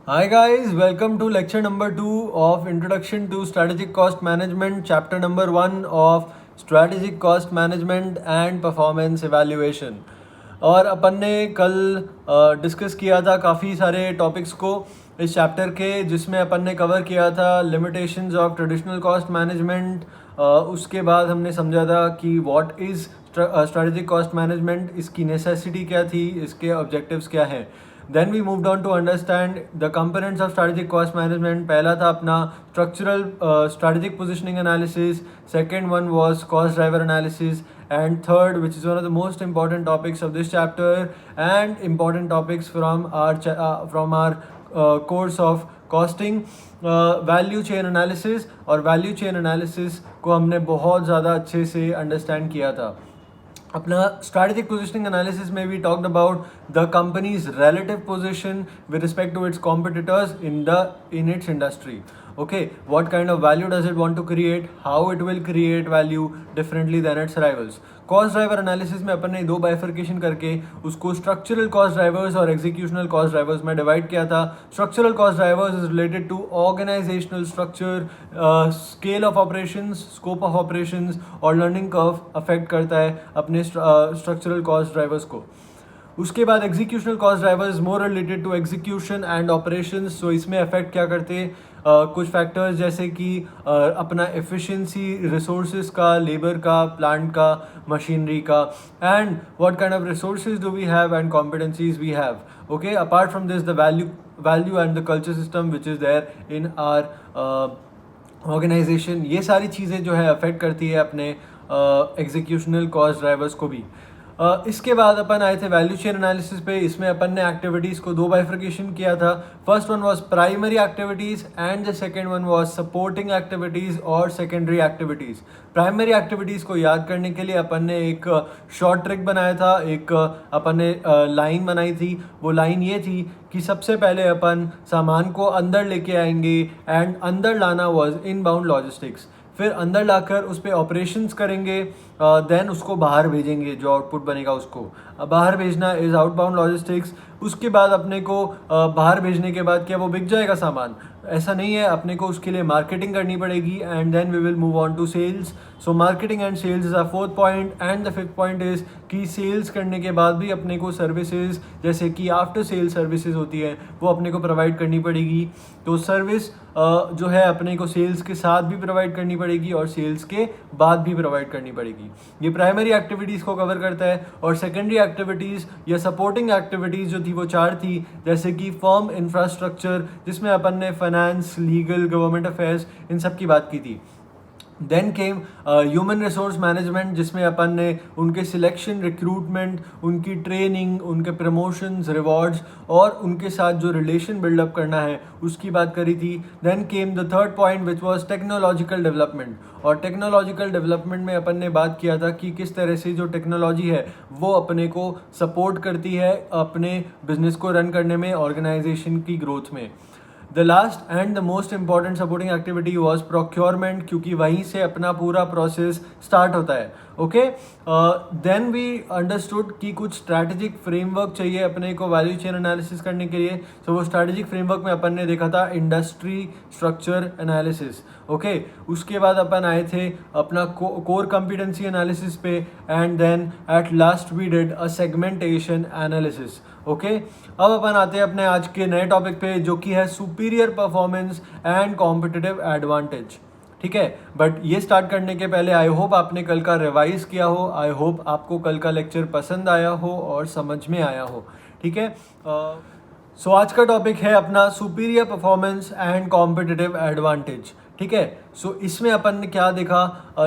Hi guys, welcome to lecture number 2 of Introduction to Strategic Cost Management, chapter number 1 of Strategic Cost Management and Performance Evaluation. और अपन ने कल discuss किया था काफ़ी सारे topics को इस चैप्टर के, जिसमें अपन ने कवर किया था limitations of traditional cost management. उसके बाद हमने समझा था कि what is strategic cost management, इसकी नेसेसिटी क्या थी, इसके ऑब्जेक्टिव्स क्या हैं। Then we moved on to understand the components of strategic cost management. पहला था अपना structural strategic positioning analysis. Second one was cost driver analysis. And third, which is one of the most important topics of this chapter and important topics from our course of costing, value chain analysis. और value chain analysis को हमने बहुत ज़्यादा अच्छे से understand किया था। अपना स्ट्रैटेजिक पोजिशनिंग एनालिसिस में we talked about the company's relative position with respect to its competitors in its industry. Okay, what kind of value does it want to create, how it will create value differently than its rivals. Cost driver analysis में अपन ने दो bifurcation करके उसको structural cost drivers और executional cost drivers में divide किया था। Structural cost drivers is related to organisational structure, scale of operations, scope of operations और लर्निंग कर्व अफेक्ट करता है अपने स्ट्रक्चरल कॉस्ट ड्राइवर्स को। उसके बाद executional cost drivers more related to execution and operations. So इसमें अफेक्ट क्या करते हैं, कुछ फैक्टर्स जैसे कि अपना एफिशिएंसी रिसोर्सेज का, लेबर का, प्लांट का, मशीनरी का, and what kind of resources do we have and competencies we have. Okay, apart from this the value and the culture system which is there in our organisation. ये सारी चीज़ें जो है affect करती है अपने एग्जीक्यूशनल कॉस्ट ड्राइवर्स को भी। इसके बाद अपन आए थे वैल्यू चेन एनालिसिस पे। इसमें अपन ने एक्टिविटीज़ को दो बाइफर्केशन किया था। First one was primary activities and the second one was supporting activities और सेकेंडरी एक्टिविटीज़। प्राइमरी एक्टिविटीज़ को याद करने के लिए अपन ने एक शॉर्ट ट्रिक बनाया था, एक अपन ने लाइन बनाई थी। वो लाइन ये थी कि सबसे पहले अपन सामान को अंदर लेके आएंगे एंड अंदर लाना वाज इनबाउंड लॉजिस्टिक्स। फिर अंदर लाकर उस पर ऑपरेशंस करेंगे, देन उसको बाहर भेजेंगे, जो आउटपुट बनेगा उसको बाहर भेजना इज़ आउटबाउंड लॉजिस्टिक्स। उसके बाद अपने को बाहर भेजने के बाद क्या वो बिक जाएगा सामान? ऐसा नहीं है, अपने को उसके लिए मार्केटिंग करनी पड़ेगी and then we will move on to sales. So marketing and sales is a fourth point and the fifth point is कि सेल्स करने के बाद भी अपने को सर्विसेज जैसे कि आफ्टर सेल सर्विसेज होती है वो अपने को प्रोवाइड करनी पड़ेगी। तो सर्विस जो है अपने को सेल्स के साथ भी प्रोवाइड करनी पड़ेगी और सेल्स के बाद भी प्रोवाइड करनी पड़ेगी। ये प्राइमरी एक्टिविटीज़ को कवर करता है। और सेकेंडरी एक्टिविटीज़ या सपोर्टिंग एक्टिविटीज़ जो थी वो चार थी, जैसे कि फर्म इंफ्रास्ट्रक्चर, जिसमें अपन ने फाइनेंस, लीगल, गवर्नमेंट अफेयर्स, इन सब की बात की थी। Then came human resource management, जिसमें अपन ने उनके सिलेक्शन, रिक्रूटमेंट, उनकी ट्रेनिंग, उनके प्रमोशंस, रिवॉर्ड्स और उनके साथ जो रिलेशन बिल्डअप करना है उसकी बात करी थी। Then came the third point which was technological development. और टेक्नोलॉजिकल डेवलपमेंट में अपन ने बात किया था कि किस तरह से जो टेक्नोलॉजी है वो अपने को सपोर्ट करती है अपने बिजनेस को रन करने में, ऑर्गेनाइजेशन की ग्रोथ में। The last and the most important supporting activity was procurement, क्योंकि वहीं से अपना पूरा प्रोसेस स्टार्ट होता है। ओके, देन वी अंडरस्टूड कि कुछ स्ट्रैटेजिक फ्रेमवर्क चाहिए अपने को वैल्यू चेन एनालिसिस करने के लिए। सो वो स्ट्रैटेजिक फ्रेमवर्क में अपन ने देखा था इंडस्ट्री स्ट्रक्चर एनालिसिस। ओके, उसके बाद अपन आए थे अपना कोर कॉम्पिटेंसी एनालिसिस पे and then at last we did a segmentation analysis. Okay, अब अपन आते हैं अपने आज के नए टॉपिक पे, जो कि है superior performance and competitive advantage. ठीक है, बट ये स्टार्ट करने के पहले आई होप आपने कल का रिवाइज किया हो, आई होप आपको कल का लेक्चर पसंद आया हो और समझ में आया हो। ठीक है, सो आज का टॉपिक है अपना superior performance and competitive advantage. ठीक है, सो इसमें अपन ने क्या देखा,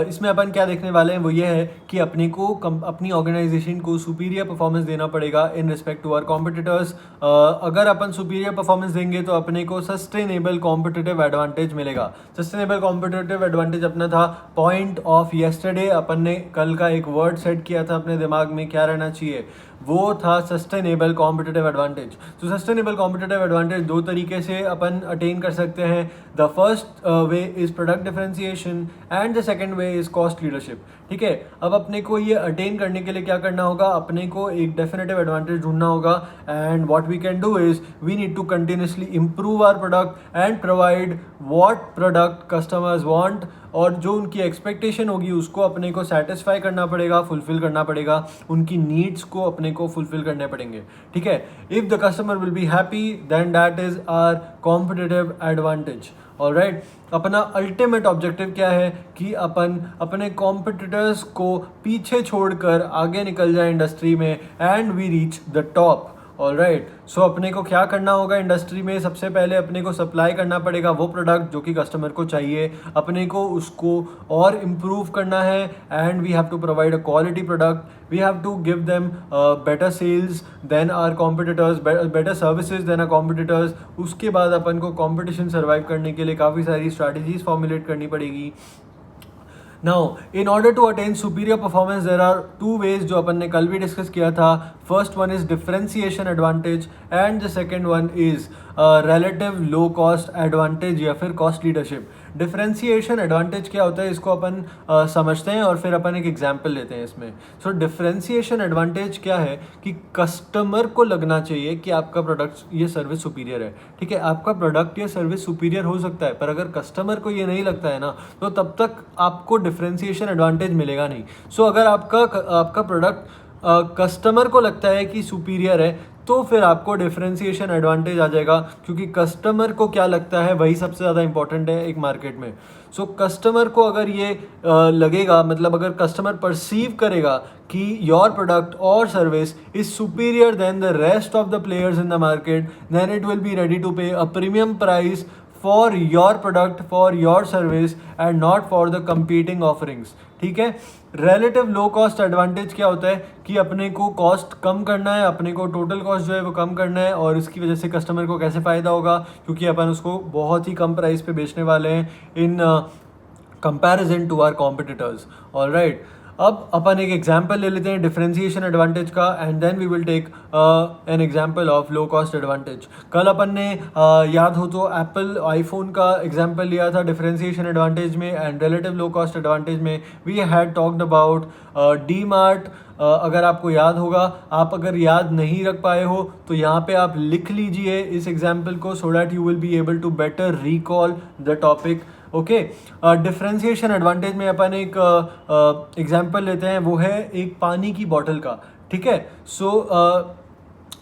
इसमें अपन क्या देखने वाले हैं वो ये है कि अपने को अपनी ऑर्गेनाइजेशन को सुपीरियर परफॉर्मेंस देना पड़ेगा in respect to our competitors. अगर अपन सुपीरियर परफॉर्मेंस देंगे तो अपने को सस्टेनेबल कॉम्पिटिटिव एडवांटेज मिलेगा। सस्टेनेबल कॉम्पिटिटिव एडवांटेज अपना था पॉइंट ऑफ येस्टरडे। अपन ने कल का एक वर्ड सेट किया था अपने दिमाग में, क्या रहना चाहिए, वो था सस्टेनेबल कॉम्पिटिटिव एडवांटेज। तो सस्टेनेबल कॉम्पिटिटिव एडवांटेज दो तरीके से अपन अटेन कर सकते हैं। The first way is product product differentiation and the second way is cost leadership. ठीक है, अब अपने को ये अटेन करने के लिए क्या करना होगा, अपने को एक डेफिनेटिव एडवांटेज ढूंढना होगा and what we can do is we need to continuously improve our product and provide what product customers want, और जो उनकी एक्सपेक्टेशन होगी उसको अपने को सेटिस्फाई करना पड़ेगा, फुलफिल करना पड़ेगा, उनकी नीड्स को अपने को फुलफिल करने पड़ेंगे। ठीक है, if the customer will be happy then that is our competitive advantage. Alright, अपना अल्टीमेट ऑब्जेक्टिव क्या है कि अपन अपने कॉम्पिटिटर्स को पीछे छोड़कर आगे निकल जाए इंडस्ट्री में and we reach the top. Alright, so अपने को क्या करना होगा इंडस्ट्री में, सबसे पहले अपने को सप्लाई करना पड़ेगा वो प्रोडक्ट जो कि कस्टमर को चाहिए, अपने को उसको और इम्प्रूव करना है and we have to provide a quality product, we have to give them better sales than our competitors, better services than our competitors. उसके बाद अपन को कॉम्पिटिशन सर्वाइव करने के लिए काफ़ी सारी स्ट्रैटेजीज फॉर्मुलेट करनी पड़ेगी। Now, in order to attain superior performance, there are two ways जो अपन ने कल भी डिस्कस किया था। First one is differentiation advantage and the second one is relative low cost advantage या फिर cost leadership। डिफरेंशिएशन एडवांटेज क्या होता है इसको अपन समझते हैं और फिर अपन एक एग्जाम्पल लेते हैं इसमें। सो डिफरेंशिएशन एडवांटेज क्या है कि कस्टमर को लगना चाहिए कि आपका प्रोडक्ट ये सर्विस सुपीरियर है। ठीक है, आपका प्रोडक्ट या सर्विस सुपीरियर हो सकता है, पर अगर कस्टमर को ये नहीं लगता है ना, तो तब तक आपको डिफरेंशिएशन एडवांटेज मिलेगा नहीं। सो अगर आपका प्रोडक्ट कस्टमर को लगता है कि सुपीरियर है तो फिर आपको डिफरेंशिएशन एडवांटेज आ जाएगा, क्योंकि कस्टमर को क्या लगता है वही सबसे ज़्यादा इंपॉर्टेंट है एक मार्केट में। सो कस्टमर को अगर ये लगेगा, मतलब अगर कस्टमर परसीव करेगा कि योर प्रोडक्ट और service is superior than the rest of the players in the market, then it will be ready to pay a premium price for your product, for your service and not for the competing offerings. ठीक है, relative low cost advantage क्या होता है कि अपने को cost कम करना है, अपने को टोटल कॉस्ट जो है वो कम करना है, और इसकी वजह से कस्टमर को कैसे फ़ायदा होगा, क्योंकि अपन उसको बहुत ही कम प्राइस पे बेचने वाले हैं in comparison to our competitors. Alright, अब अपन एक एग्जाम्पल ले लेते हैं डिफरेंशिएशन एडवांटेज का and then we will take an example of low cost advantage. कल अपन ने याद हो तो एप्पल आईफोन का एग्जाम्पल लिया था डिफरेंशिएशन एडवांटेज में and relative low cost advantage में we had talked about D Mart. अगर आपको याद होगा, आप अगर याद नहीं रख पाए हो तो यहाँ पे आप लिख लीजिए इस एग्जाम्पल को so that you will be able to better recall the topic. Okay, differentiation advantage में अपन एक एग्जाम्पल लेते हैं, वो है एक पानी की बॉटल का। ठीक है, so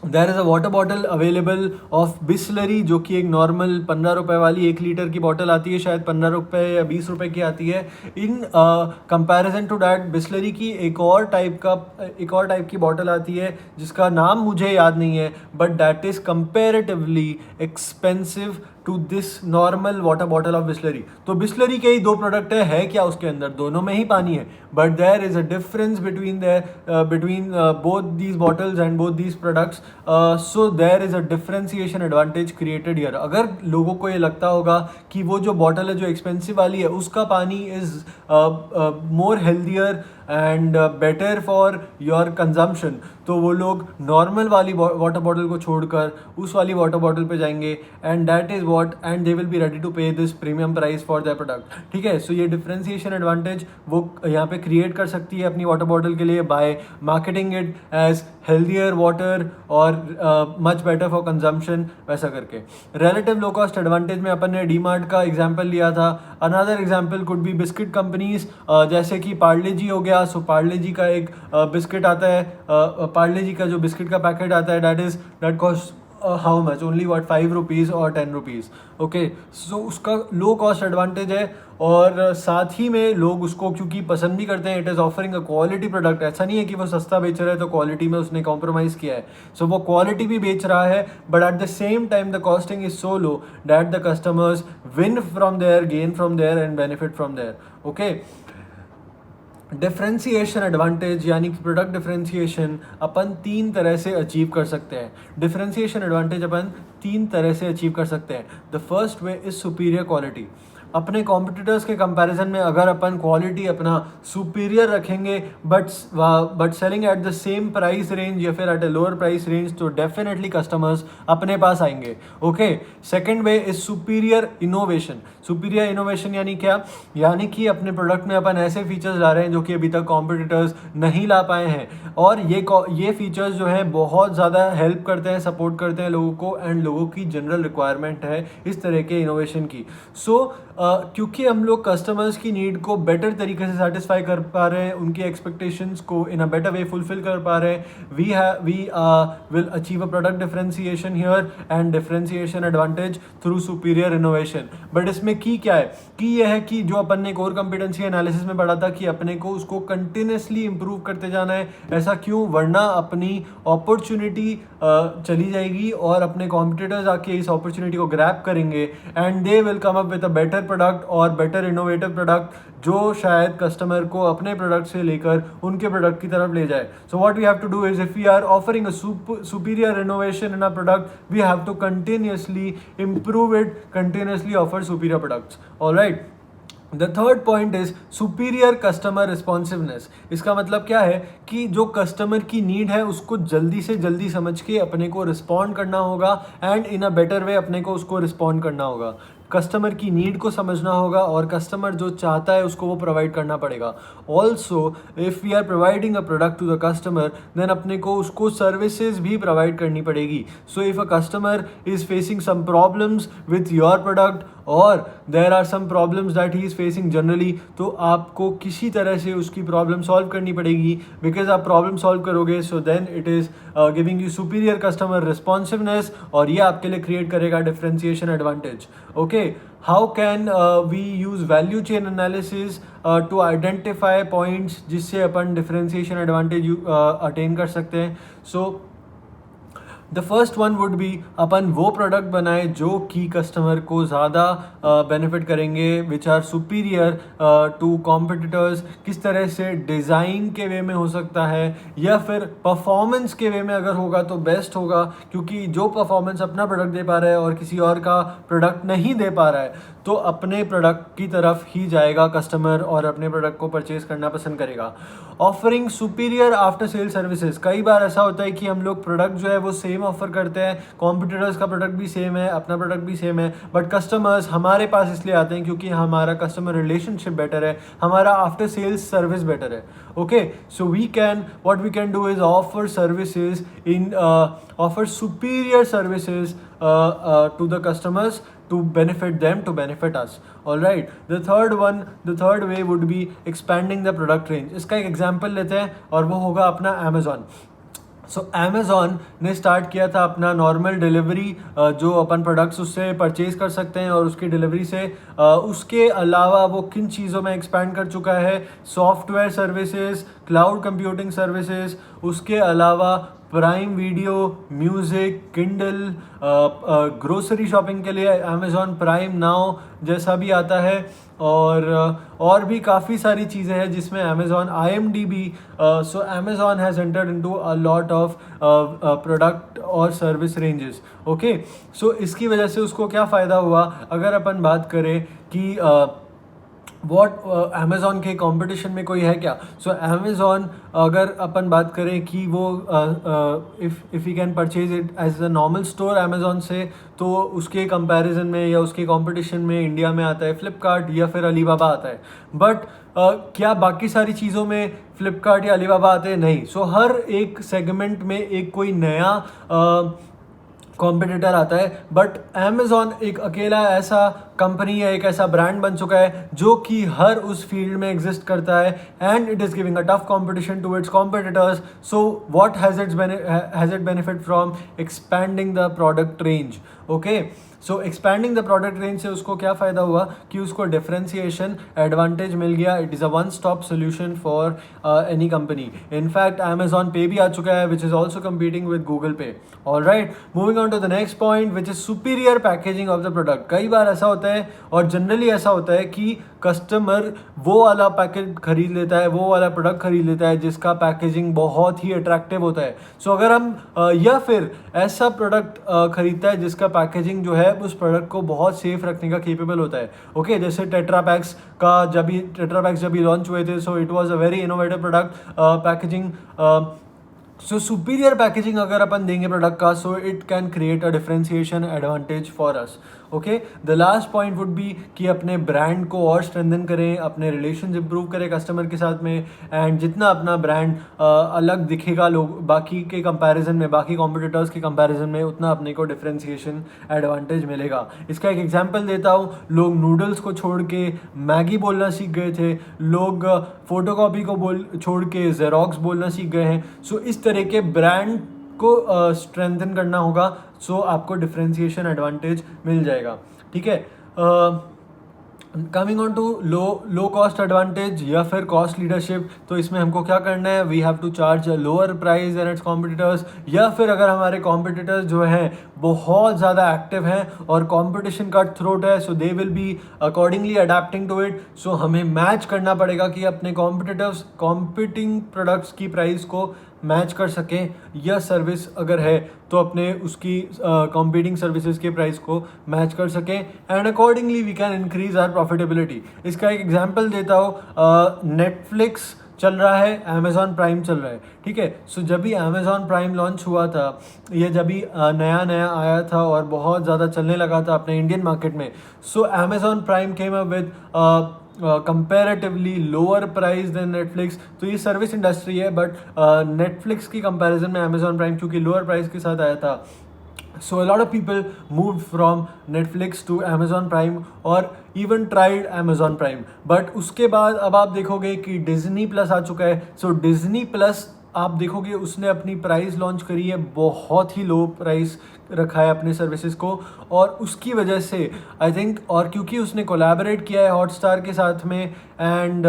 there is a water bottle available of Bisleri, जो कि एक नॉर्मल 15 रुपये वाली 1 लीटर की बॉटल आती है, शायद 15 रुपये या 20 रुपये की आती है। In comparison to that Bisleri की एक और टाइप की बॉटल आती है जिसका नाम मुझे याद नहीं है, but that is comparatively expensive to this normal water bottle of Bisleri. तो बिस्लरी के ही दो प्रोडक्ट है क्या उसके अंदर, दोनों में ही पानी है, but there is a difference between both these bottles and both these products. So there is a differentiation advantage created here. अगर लोगों को ये लगता होगा कि वो जो बॉटल है जो एक्सपेंसिव वाली है उसका पानी is more healthier and better for your consumption, तो वो लोग नॉर्मल वाली वाटर बॉटल को छोड़कर उस वाली वाटर बॉटल पे जाएंगे and that is what and they will be ready to pay this premium price for their product. ठीक है, सो ये डिफरेंशिएशन एडवांटेज वो यहाँ पे क्रिएट कर सकती है अपनी वाटर बॉटल के लिए by marketing it as healthier water और मच बेटर फॉर कंजम्पशन, वैसा करके। रिलेटिव लो कॉस्ट एडवांटेज में अपन ने डी मार्ट का एग्जाम्पल लिया था। Another example could be biscuit companies, जैसे कि पार्ले जी हो गया। सो पार्ले जी का एक बिस्किट आता है, पार्ले जी का जो बिस्किट का पैकेट आता है that cost how much, only what 5 rupees और 10 रुपीज़। ओके, सो उसका लो कॉस्ट एडवांटेज है और साथ ही में लोग उसको क्योंकि पसंद भी करते हैं, it is offering a quality product. ऐसा नहीं है कि वो सस्ता बेच रहा है तो क्वालिटी में उसने कॉम्प्रोमाइज़ किया है। सो वो क्वालिटी भी बेच रहा है, but at the same time the costing is so low that the customers win from there, gain from there and benefit from there. Okay, differentiation advantage यानी कि प्रोडक्ट डिफरेंशिएशन अपन 3 तरह से अचीव कर सकते हैं। डिफरेंशिएशन एडवांटेज अपन 3 तरह से achieve कर सकते हैं। The first way is superior quality. अपने कॉम्पिटिटर्स के कंपैरिजन में अगर अपन क्वालिटी अपना सुपीरियर रखेंगे but selling at the same price range या फिर at a lower price range, तो डेफिनेटली कस्टमर्स अपने पास आएंगे. Okay, second way is superior innovation. Superior innovation यानी क्या? यानी कि अपने प्रोडक्ट में अपन ऐसे फीचर्स ला रहे हैं जो कि अभी तक कॉम्पिटिटर्स नहीं ला पाए हैं, और ये फीचर्स जो है बहुत ज़्यादा हेल्प करते हैं, सपोर्ट करते हैं लोगों को, एंड लोगों की जनरल रिक्वायरमेंट है इस तरह के इनोवेशन की. सो क्योंकि हम लोग कस्टमर्स की नीड को बेटर तरीके से सेटिस्फाई कर पा रहे हैं, उनकी एक्सपेक्टेशंस को इन अ बेटर वे फुलफिल कर पा रहे हैं, we will achieve a product differentiation here and differentiation advantage through superior innovation. But इसमें की क्या है? की यह है कि जो अपन ने कोर कॉम्पिटेंसी एनालिसिस में पढ़ा था कि अपने को उसको कंटिन्यूसली इंप्रूव करते जाना है. ऐसा क्यों? वरना अपनी अपॉर्चुनिटी चली जाएगी और अपने कॉम्पिटिटर्स आके इस अपॉर्चुनिटी को ग्रैब करेंगे and they will come up with a better product और बेटर इनोवेटिव प्रोडक्ट जो शायद कस्टमर को अपने प्रोडक्ट से लेकर उनके प्रोडक्ट की तरफ ले जाए. So what we have to do is if we are offering a superior innovation in a product, we have to continuously improve it, continuously offer superior products. All right. The third point is superior customer responsiveness. इसका मतलब क्या है कि जो customer की need है उसको जल्दी से जल्दी समझ के अपने को रिस्पॉन्ड करना होगा एंड इन अ बेटर वे अपने को उसको रिस्पॉन्ड करना होगा. कस्टमर की नीड को समझना होगा और कस्टमर जो चाहता है उसको वो प्रोवाइड करना पड़ेगा. Also if we are providing a product to the customer then अपने को उसको सर्विसेज भी प्रोवाइड करनी पड़ेगी. So if a customer is facing some problems with your product और there are some problems that he is facing generally, तो आपको किसी तरह से उसकी प्रॉब्लम सॉल्व करनी पड़ेगी. बिकॉज आप प्रॉब्लम सॉल्व करोगे so then it is giving you superior customer responsiveness और ये आपके लिए क्रिएट करेगा differentiation advantage. Okay, how can we use value chain analysis to identify points जिससे अपन डिफरेंशिएशन एडवांटेज अटेन कर सकते हैं. So the first one would be अपन वो प्रोडक्ट बनाए जो कि कस्टमर को ज़्यादा बेनिफिट करेंगे, which are superior to competitors. किस तरह से डिज़ाइन के वे में हो सकता है या फिर परफॉर्मेंस के वे में अगर होगा तो बेस्ट होगा, क्योंकि जो परफॉर्मेंस अपना प्रोडक्ट दे पा रहा है और किसी और का प्रोडक्ट नहीं दे पा रहा है तो अपने प्रोडक्ट की तरफ ही जाएगा कस्टमर और अपने प्रोडक्ट को परचेज करना पसंद करेगा. Offering superior after sale services. कई बार ऐसा होता है कि हम लोग प्रोडक्ट जो है वो सेम ऑफर करते हैं, कॉम्पिटिटर्स का प्रोडक्ट भी सेम है, अपना प्रोडक्ट भी सेम है, बट कस्टमर्स हमारे पास इसलिए आते हैं क्योंकि हमारा कस्टमर रिलेशनशिप बेटर है, हमारा आफ्टर सेल्स सर्विस बेटर है. Okay, so what we can do is offer services offer superior services to the customers to benefit them, to benefit us. All right. The third way would be expanding the product range. इसका एक example लेते हैं और वो होगा अपना Amazon. सो Amazon ने start किया था अपना नॉर्मल डिलीवरी, जो अपन प्रोडक्ट्स उससे परचेज कर सकते हैं और उसकी डिलीवरी से. उसके अलावा वो किन चीज़ों में एक्सपैंड कर चुका है? Software services, cloud computing services, उसके अलावा prime video, music, Kindle, grocery shopping के लिए अमेज़ॉन प्राइम नाउ जैसा भी आता है, और भी काफ़ी सारी चीज़ें हैं जिसमें Amazon IMDb. So Amazon has entered into a lot of product और सर्विस रेंजेस. ओके, सो इसकी वजह से उसको क्या फ़ायदा हुआ? अगर अपन बात करें कि अमेज़ॉन के कंपटीशन में कोई है क्या? सो अमेज़ॉन, अगर अपन बात करें कि वो if you can purchase it as a normal store Amazon से, तो उसके कंपैरिजन में या उसके कंपटीशन में इंडिया में आता है फ्लिपकार्ट या फिर अलीबाबा आता है. बट क्या बाकी सारी चीज़ों में फ्लिपकार्ट या अलीबाबा आते हैं? नहीं. सो हर एक सेगमेंट में एक कोई नया कॉम्पिटिटर आता है, बट अमेज़ॉन एक अकेला ऐसा कंपनी है, एक ऐसा ब्रांड बन चुका है जो कि हर उस फील्ड में एग्जिस्ट करता है and it is giving a tough competition to its competitors. So what has it benefit from expanding the product range. Okay, so expanding the product range से उसको क्या फ़ायदा हुआ कि उसको डिफरेंशिएशन एडवांटेज मिल गया. It is a one stop solution for any company. In fact Amazon पे भी आ चुका है which is also competing with Google पे. All right, moving on to the next point which is superior packaging of the product. कई बार ऐसा होता है और जनरली ऐसा होता है कि कस्टमर वो वाला पैकेट खरीद लेता है, वो वाला प्रोडक्ट खरीद लेता है जिसका पैकेजिंग बहुत ही अट्रैक्टिव होता है। सो अगर हम या फिर ऐसा प्रोडक्ट खरीदता है जिसका पैकेजिंग जो है उस प्रोडक्ट को बहुत सेफ रखने का केपेबल होता है। ओके, जैसे टेट्रा पैक्स जब भी लॉन्च हुए थे, so it was a very innovative product, packaging, so superior packaging अगर अपन देंगे प्रोडक्ट का, so it can create a differentiation advantage for us. Okay, the last point would B कि अपने ब्रांड को और स्ट्रेंथन करें, अपने रिलेशंस इंप्रूव करें कस्टमर के साथ में, एंड जितना अपना ब्रांड अलग दिखेगा लोग बाकी के कंपैरिजन में, बाकी कॉम्पिटिटर्स के कंपैरिजन में, उतना अपने को डिफरेंशिएशन एडवांटेज मिलेगा। इसका एक एग्जांपल देता हूँ, लोग नूडल्स को छोड़ के मैगी बोलना सीख गए थे, लोग फोटोकॉपी को छोड़ के जेरोक्स बोलना सीख गए हैं। सो इस तरह के ब्रांड को स्ट्रेंथन करना होगा, सो आपको डिफरेंशिएशन एडवांटेज मिल जाएगा। ठीक है, coming on to low cost advantage या फिर कॉस्ट लीडरशिप, तो इसमें हमको क्या करना है, we have to charge a lower price than its competitors, या फिर अगर हमारे कॉम्पिटिटर्स जो हैं बहुत ज़्यादा एक्टिव हैं और कॉम्पिटिशन कट थ्रोट है, so they will be accordingly adapting to it. So हमें मैच करना पड़ेगा कि अपने कॉम्पिटिटर्स कॉम्पिटिंग प्रोडक्ट्स की प्राइस को मैच कर सकें, या सर्विस अगर है तो अपने उसकी कॉम्पीटिंग सर्विसेज के प्राइस को मैच कर सकें, and accordingly we can increase our profitability. इसका एक एग्जांपल देता हूँ, नेटफ्लिक्स चल रहा है, अमेज़ॉन प्राइम चल रहा है। ठीक है, सो जब भी अमेज़ॉन प्राइम लॉन्च हुआ था, ये जब भी नया नया आया था और बहुत ज़्यादा चलने लगा था अपने इंडियन मार्केट में, so Amazon Prime came up with comparatively lower price than Netflix. तो ये सर्विस इंडस्ट्री है, बट नेटफ्लिक्स की कंपैरिजन में अमेज़ॉन प्राइम क्योंकि लोअर प्राइस के साथ आया था, so a lot of people moved from Netflix to Amazon Prime or even tried Amazon Prime, but उसके बाद अब आप देखोगे कि Disney Plus आ चुका है। so Disney Plus आप देखोगे उसने अपनी प्राइस लॉन्च करी है, बहुत ही लो प्राइस रखा है अपने सर्विसेज को, और उसकी वजह से आई थिंक, और क्योंकि उसने कोलैबोरेट किया है हॉटस्टार के साथ में, and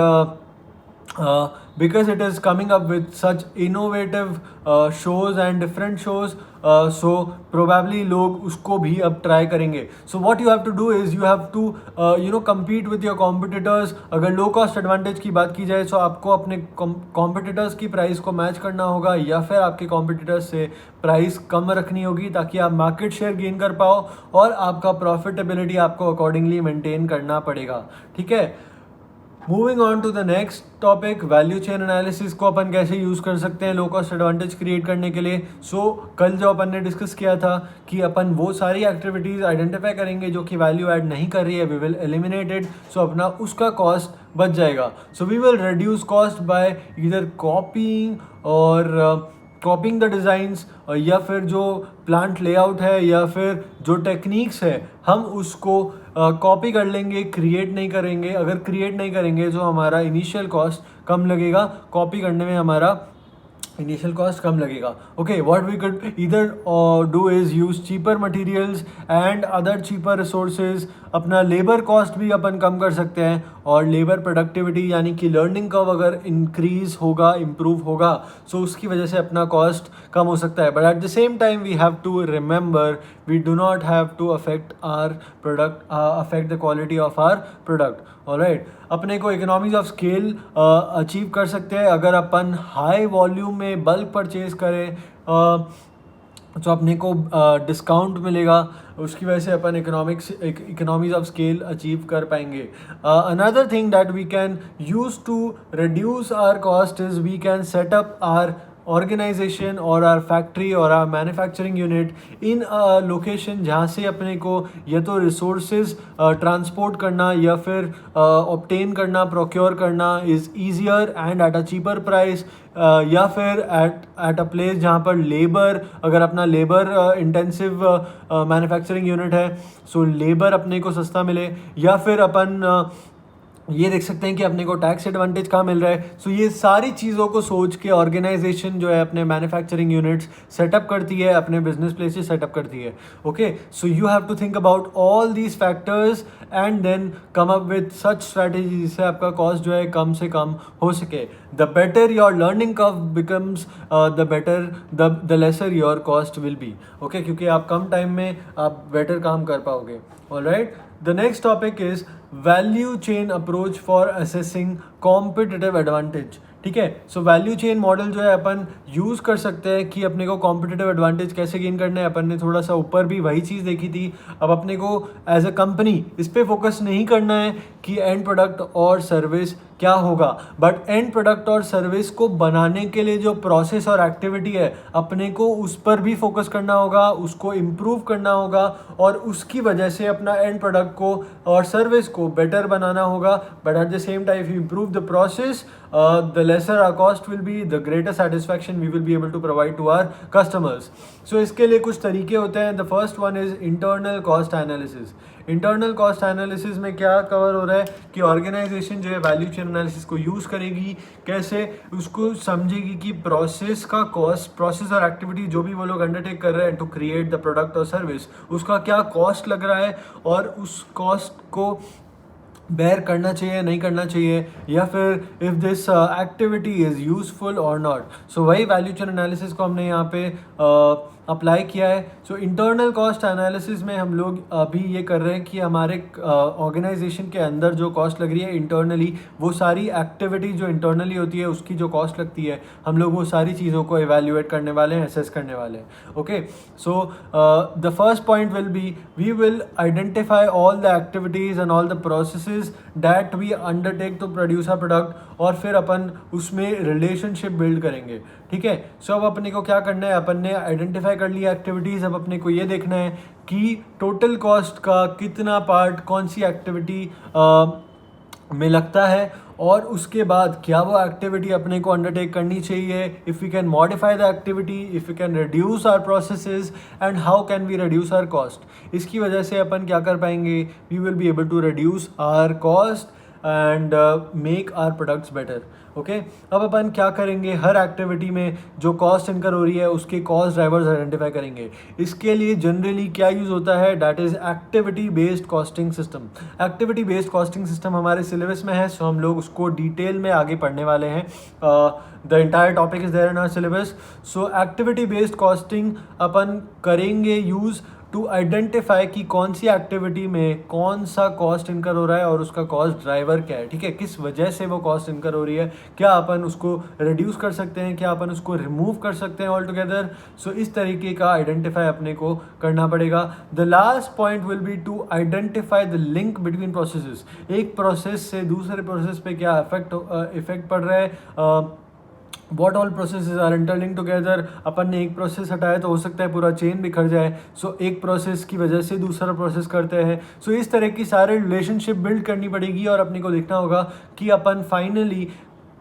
because it is coming up with such innovative shows and different shows, so probably लोग उसको भी अब ट्राई करेंगे। so what you have to do is you have to compete with your competitors। अगर लो cost advantage की बात की जाए, तो आपको अपने कॉम्पिटिटर्स की प्राइस को मैच करना होगा, या फिर आपके कॉम्पिटिटर्स से प्राइस कम रखनी होगी ताकि आप मार्केट शेयर गेन कर पाओ, और आपका प्रॉफिटेबिलिटी आपको अकॉर्डिंगली मेंटेन करना पड़ेगा। ठीक है, moving on to the next topic, value chain analysis को अपन कैसे यूज़ कर सकते हैं लो कॉस्ट एडवांटेज क्रिएट करने के लिए। सो कल जो अपन ने डिस्कस किया था कि अपन वो सारी एक्टिविटीज़ आइडेंटिफाई करेंगे जो कि वैल्यू ऐड नहीं कर रही है, we will eliminate it, so अपना उसका कॉस्ट बच जाएगा। So we will reduce cost by either copying the designs, या फिर जो प्लांट लेआउट है या फिर जो टेक्निक्स है हम उसको कॉपी कर लेंगे, क्रिएट नहीं करेंगे। अगर क्रिएट नहीं करेंगे तो हमारा इनिशियल कॉस्ट कम लगेगा, कॉपी करने में हमारा इनिशियल कॉस्ट कम लगेगा। Okay, what we could either do is use cheaper materials and other cheaper resources. अपना लेबर कॉस्ट भी अपन कम कर सकते हैं, और लेबर प्रोडक्टिविटी यानी कि लर्निंग कर्व अगर इंक्रीज होगा, इम्प्रूव होगा, सो उसकी वजह से अपना कॉस्ट कम हो सकता है। But at the same time we have to remember we do not have to affect the quality of our product. Alright, अपने को इकोनॉमीज ऑफ स्केल अचीव कर सकते हैं अगर अपन हाई वॉल्यूम में बल्क परचेज करें, तो अपने को डिस्काउंट मिलेगा, उसकी वजह से अपन इकोनॉमीज ऑफ स्केल अचीव कर पाएंगे। Another thing that we can use to reduce our cost is we can set up our organisation और आर फैक्ट्री और our manufacturing unit in location जहाँ से अपने को या तो रिसोर्सेज ट्रांसपोर्ट करना या फिर ऑब्टेन करना, प्रोक्योर करना is easier and at a cheaper price, या फिर एट अ प्लेस जहाँ पर लेबर, अगर अपना लेबर इंटेंसिव मैन्युफैक्चरिंग यूनिट है, सो लेबर अपने को सस्ता मिले, या फिर अपन ये देख सकते हैं कि अपने को टैक्स एडवांटेज कहाँ मिल रहा है। सो ये सारी चीज़ों को सोच के ऑर्गेनाइजेशन जो है अपने मैन्युफैक्चरिंग यूनिट्स सेटअप करती है, अपने बिजनेस प्लेसेस सेटअप करती है। Okay, so you have to think about all these factors and then come up with such strategy जिससे आपका कॉस्ट जो है कम से कम हो सके। The better your learning curve becomes the lesser your cost will be. Okay, क्योंकि आप कम टाइम में आप बेटर काम कर पाओगे। Alright, the next topic is value chain approach for assessing competitive advantage. ठीक है, सो वैल्यू चेन मॉडल जो है अपन यूज़ कर सकते हैं कि अपने को कॉम्पिटिटिव एडवांटेज कैसे गेन करना है। अपन ने थोड़ा सा ऊपर भी वही चीज़ देखी थी। अब अपने को एज अ कंपनी इस पे फोकस नहीं करना है कि एंड प्रोडक्ट और सर्विस क्या होगा, बट एंड प्रोडक्ट और सर्विस को बनाने के लिए जो प्रोसेस और एक्टिविटी है अपने को उस पर भी फोकस करना होगा, उसको इम्प्रूव करना होगा और उसकी वजह से अपना एंड प्रोडक्ट को और सर्विस को बेटर बनाना होगा। But at the same time you improve the process, the lesser our cost will be, the greater satisfaction we will be able to provide to our customers. So इसके लिए कुछ तरीके होते हैं. The first one is internal cost analysis. Internal cost analysis में क्या cover हो रहा है कि ऑर्गेनाइजेशन जो है वैल्यू चेन एनालिसिस को यूज़ करेगी, कैसे उसको समझेगी कि प्रोसेस का कॉस्ट, प्रोसेस और एक्टिविटी जो भी वो लोग अंडरटेक कर रहे हैं टू क्रिएट द प्रोडक्ट और सर्विस, उसका क्या कॉस्ट लग रहा है और उस कॉस्ट को बेयर करना चाहिए नहीं करना चाहिए, या फिर if this activity is useful और नॉट. सो वही वैल्यू चेन एनालिसिस को हमने यहाँ पे अप्लाई किया है. सो इंटरनल कॉस्ट एनालिसिस में हम लोग अभी ये कर रहे हैं कि हमारे ऑर्गेनाइजेशन के अंदर जो कॉस्ट लग रही है इंटरनली, वो सारी एक्टिविटी जो इंटरनली होती है उसकी जो कॉस्ट लगती है, हम लोग वो सारी चीज़ों को इवेल्युएट करने वाले हैं, असेस करने वाले हैं. Okay, so the first point will be we will identify all the activities and all the processes that we undertake to produce a product, और फिर अपन उसमें रिलेशनशिप बिल्ड करेंगे. ठीक है, सो अब अपने को क्या करना है, अपन ने आइडेंटिफाई कर लिया एक्टिविटीज़. अब अपने को ये देखना है कि टोटल कॉस्ट का कितना पार्ट कौन सी एक्टिविटी में लगता है, और उसके बाद क्या वो एक्टिविटी अपने को अंडरटेक करनी चाहिए. If we can modify the activity, if we can reduce our processes, and how can we reduce our cost. इसकी वजह से अपन क्या कर पाएंगे, we will be able to reduce our cost and make our products better. Okay, अब अपन क्या करेंगे, हर एक्टिविटी में जो कॉस्ट इनकर हो रही है उसके कॉस्ट ड्राइवर्स आइडेंटिफाई करेंगे. इसके लिए जनरली क्या यूज़ होता है, that is activity based costing system. Activity based costing system हमारे सिलेबस में है, सो हम लोग उसको डिटेल में आगे पढ़ने वाले हैं. The entire topic is there in our syllabus. So activity based costing अपन करेंगे यूज़ टू आइडेंटिफाई कि कौन सी एक्टिविटी में कौन सा कॉस्ट इनकर हो रहा है और उसका कॉस्ट ड्राइवर क्या है. ठीक है, किस वजह से वो कॉस्ट इनकर हो रही है, क्या अपन उसको रिड्यूस कर सकते हैं, क्या अपन उसको रिमूव कर सकते हैं ऑल टुगेदर. सो इस तरीके का आइडेंटिफाई अपने को करना पड़ेगा. The last point will be to identify the link between processes. एक प्रोसेस से दूसरे प्रोसेस पे क्या इफेक्ट पड़ रहा है, what all processes are interlink together. अपन ने एक प्रोसेस हटाया तो हो सकता है पूरा चेन बिखर जाए. सो एक प्रोसेस की वजह से दूसरा प्रोसेस करते हैं. सो इस तरह की सारे रिलेशनशिप बिल्ड करनी पड़ेगी और अपने को देखना होगा कि अपन फाइनली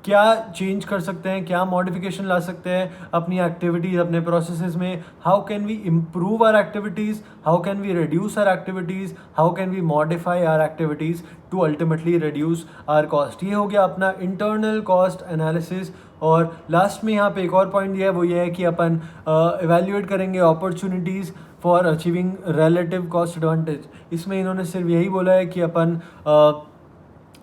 क्या चेंज कर सकते हैं, क्या मॉडिफिकेशन ला सकते हैं अपनी एक्टिविटीज़, अपने प्रोसेसेस में. How can we improve our activities, how can we reduce our activities, how can we modify our activities to ultimately reduce our cost. ये हो गया अपना इंटरनल कॉस्ट एनालिसिस. और लास्ट में यहाँ पे एक और पॉइंट दिया है, वो ये है कि अपन इवेल्युएट करेंगे opportunities for achieving relative cost advantage. इसमें इन्होंने सिर्फ यही बोला है कि अपन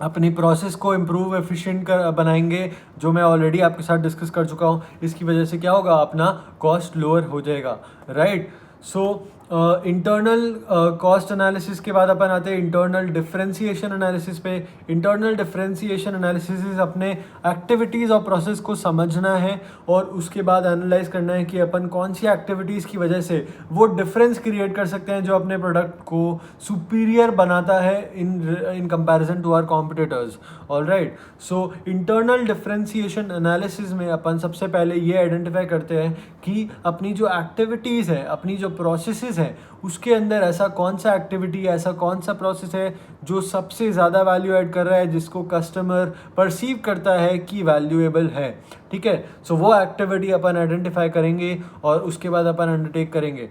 अपनी प्रोसेस को इम्प्रूव एफिशिएंट कर बनाएंगे, जो मैं ऑलरेडी आपके साथ डिस्कस कर चुका हूँ. इसकी वजह से क्या होगा, अपना कॉस्ट लोअर हो जाएगा. Right, so internal cost analysis के बाद अपन आते हैं इंटरनल डिफरेंशिएशन एनालिसिस पे. इंटरनल डिफरेंशिएशन एनालिसिस अपने एक्टिविटीज़ और प्रोसेस को समझना है और उसके बाद एनालाइज करना है कि अपन कौन सी एक्टिविटीज़ की वजह से वो डिफरेंस क्रिएट कर सकते हैं जो अपने प्रोडक्ट को सुपीरियर बनाता है in comparison to our competitors. Alright, so internal differentiation analysis में अपन सबसे पहले ये आइडेंटिफाई करते हैं कि अपनी जो एक्टिविटीज़ है, अपनी जो प्रोसेसेस है, उसके अंदर ऐसा कौन सा एक्टिविटी, ऐसा कौन सा प्रोसेस है जो सबसे ज़्यादा वैल्यू ऐड कर रहा है, जिसको कस्टमर परसीव करता है कि वैल्यूएबल है. ठीक है, सो वो एक्टिविटी अपन आइडेंटिफाई करेंगे और उसके बाद अपन अंडरटेक करेंगे.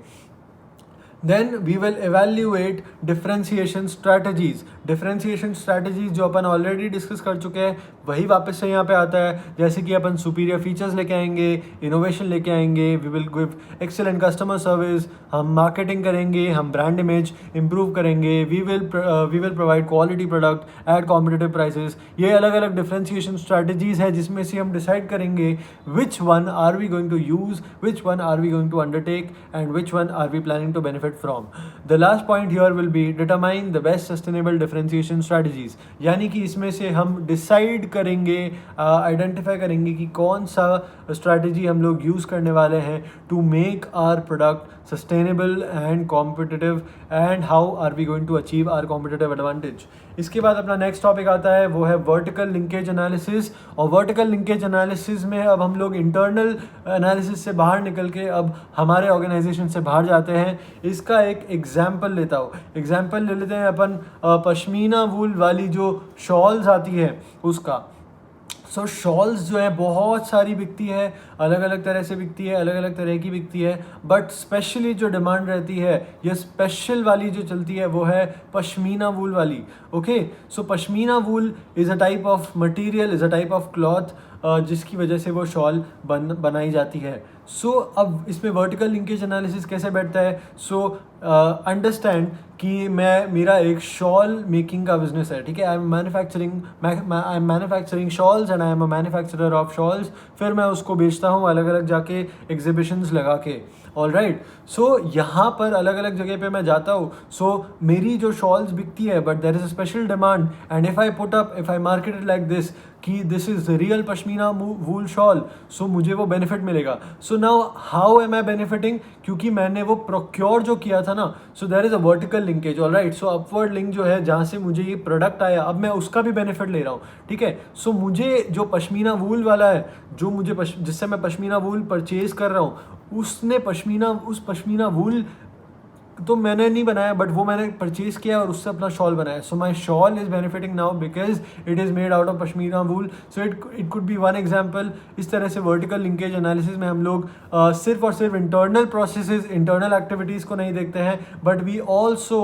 Then we will evaluate differentiation strategies. Differentiation strategies जो अपन ऑलरेडी डिस्कस कर चुके हैं वही वापस से यहाँ पे आता है. जैसे कि अपन सुपीरियर फीचर्स लेके आएंगे, इनोवेशन लेके आएंगे, we will give excellent customer service, हम मार्केटिंग करेंगे, हम ब्रांड इमेज इंप्रूव करेंगे, we will provide quality product at competitive prices. ये अलग अलग डिफरेंशिएशन स्ट्रैटेजीज है जिसमें से हम डिसाइड करेंगे which one are we going to use, which one are we going to undertake and which one are we planning to benefit benefit from. The last point here will be determine the best sustainable differentiation strategies. यानी कि इसमें से हम decide करेंगे, identify करेंगे कि कौन सा स्ट्रैटेजी हम लोग यूज़ करने वाले हैं to make our product sustainable and competitive, and how are we going to achieve our competitive advantage. इसके बाद अपना नेक्स्ट टॉपिक आता है, वो है वर्टिकल लिंकेज एनालिसिस. और वर्टिकल लिंकेज एनालिसिस में अब हम लोग इंटरनल एनालिसिस से बाहर निकल के अब हमारे ऑर्गेनाइजेशन से बाहर जाते हैं. इसका एक एग्जाम्पल लेता हूँ. एग्जाम्पल ले लेते हैं अपन पश्मीना वूल वाली जो शॉल्स आती है उसका. सो शॉल्स जो है बहुत सारी बिकती है, अलग अलग तरह से बिकती है, अलग अलग तरह की बिकती है, बट स्पेशली जो डिमांड रहती है या स्पेशल वाली जो चलती है वो है पश्मीना वूल वाली. Okay, so pashmina wool is a type of material, is a type of cloth जिसकी वजह से वो शॉल बनाई जाती है. सो अब इसमें वर्टिकल लिंकेज एनालिसिस कैसे बैठता है. सो अंडरस्टैंड कि मेरा एक शॉल मेकिंग का बिजनेस है, ठीक है. I M manufacturing shawls and I am a manufacturer of shawls. फिर मैं उसको बेचता हूँ अलग अलग जाके एग्जिबिशंस लगा के. ऑल राइट, सो यहाँ पर अलग अलग जगह पे मैं जाता हूँ. सो मेरी जो शॉल्स बिकती है but there is a special demand, and if I market it like this कि this is real pashmina wool shawl, so मुझे वो बेनिफिट मिलेगा. So now how am I benefiting, क्योंकि मैंने वो प्रोक्योर जो किया था ना, so there is a vertical linkage. All right, so upward link जो है जहाँ से मुझे ये प्रोडक्ट आया, अब मैं उसका भी बेनिफिट ले रहा हूँ, ठीक है. सो मुझे जो पश्मीना वूल वाला है, जो मुझे जिससे मैं पश्मीना वूल परचेज कर रहा हूँ, उसने उस पश्मीना वूल तो मैंने नहीं बनाया, बट वो मैंने परचेज किया और उससे अपना शॉल बनाया. So my shawl is benefiting now because it is made out of pashmina wool. So it could be one example. इस तरह से वर्टिकल लिंकेज एनालिसिस में हम लोग सिर्फ और सिर्फ इंटरनल प्रोसेसेस, इंटरनल एक्टिविटीज़ को नहीं देखते हैं, but we also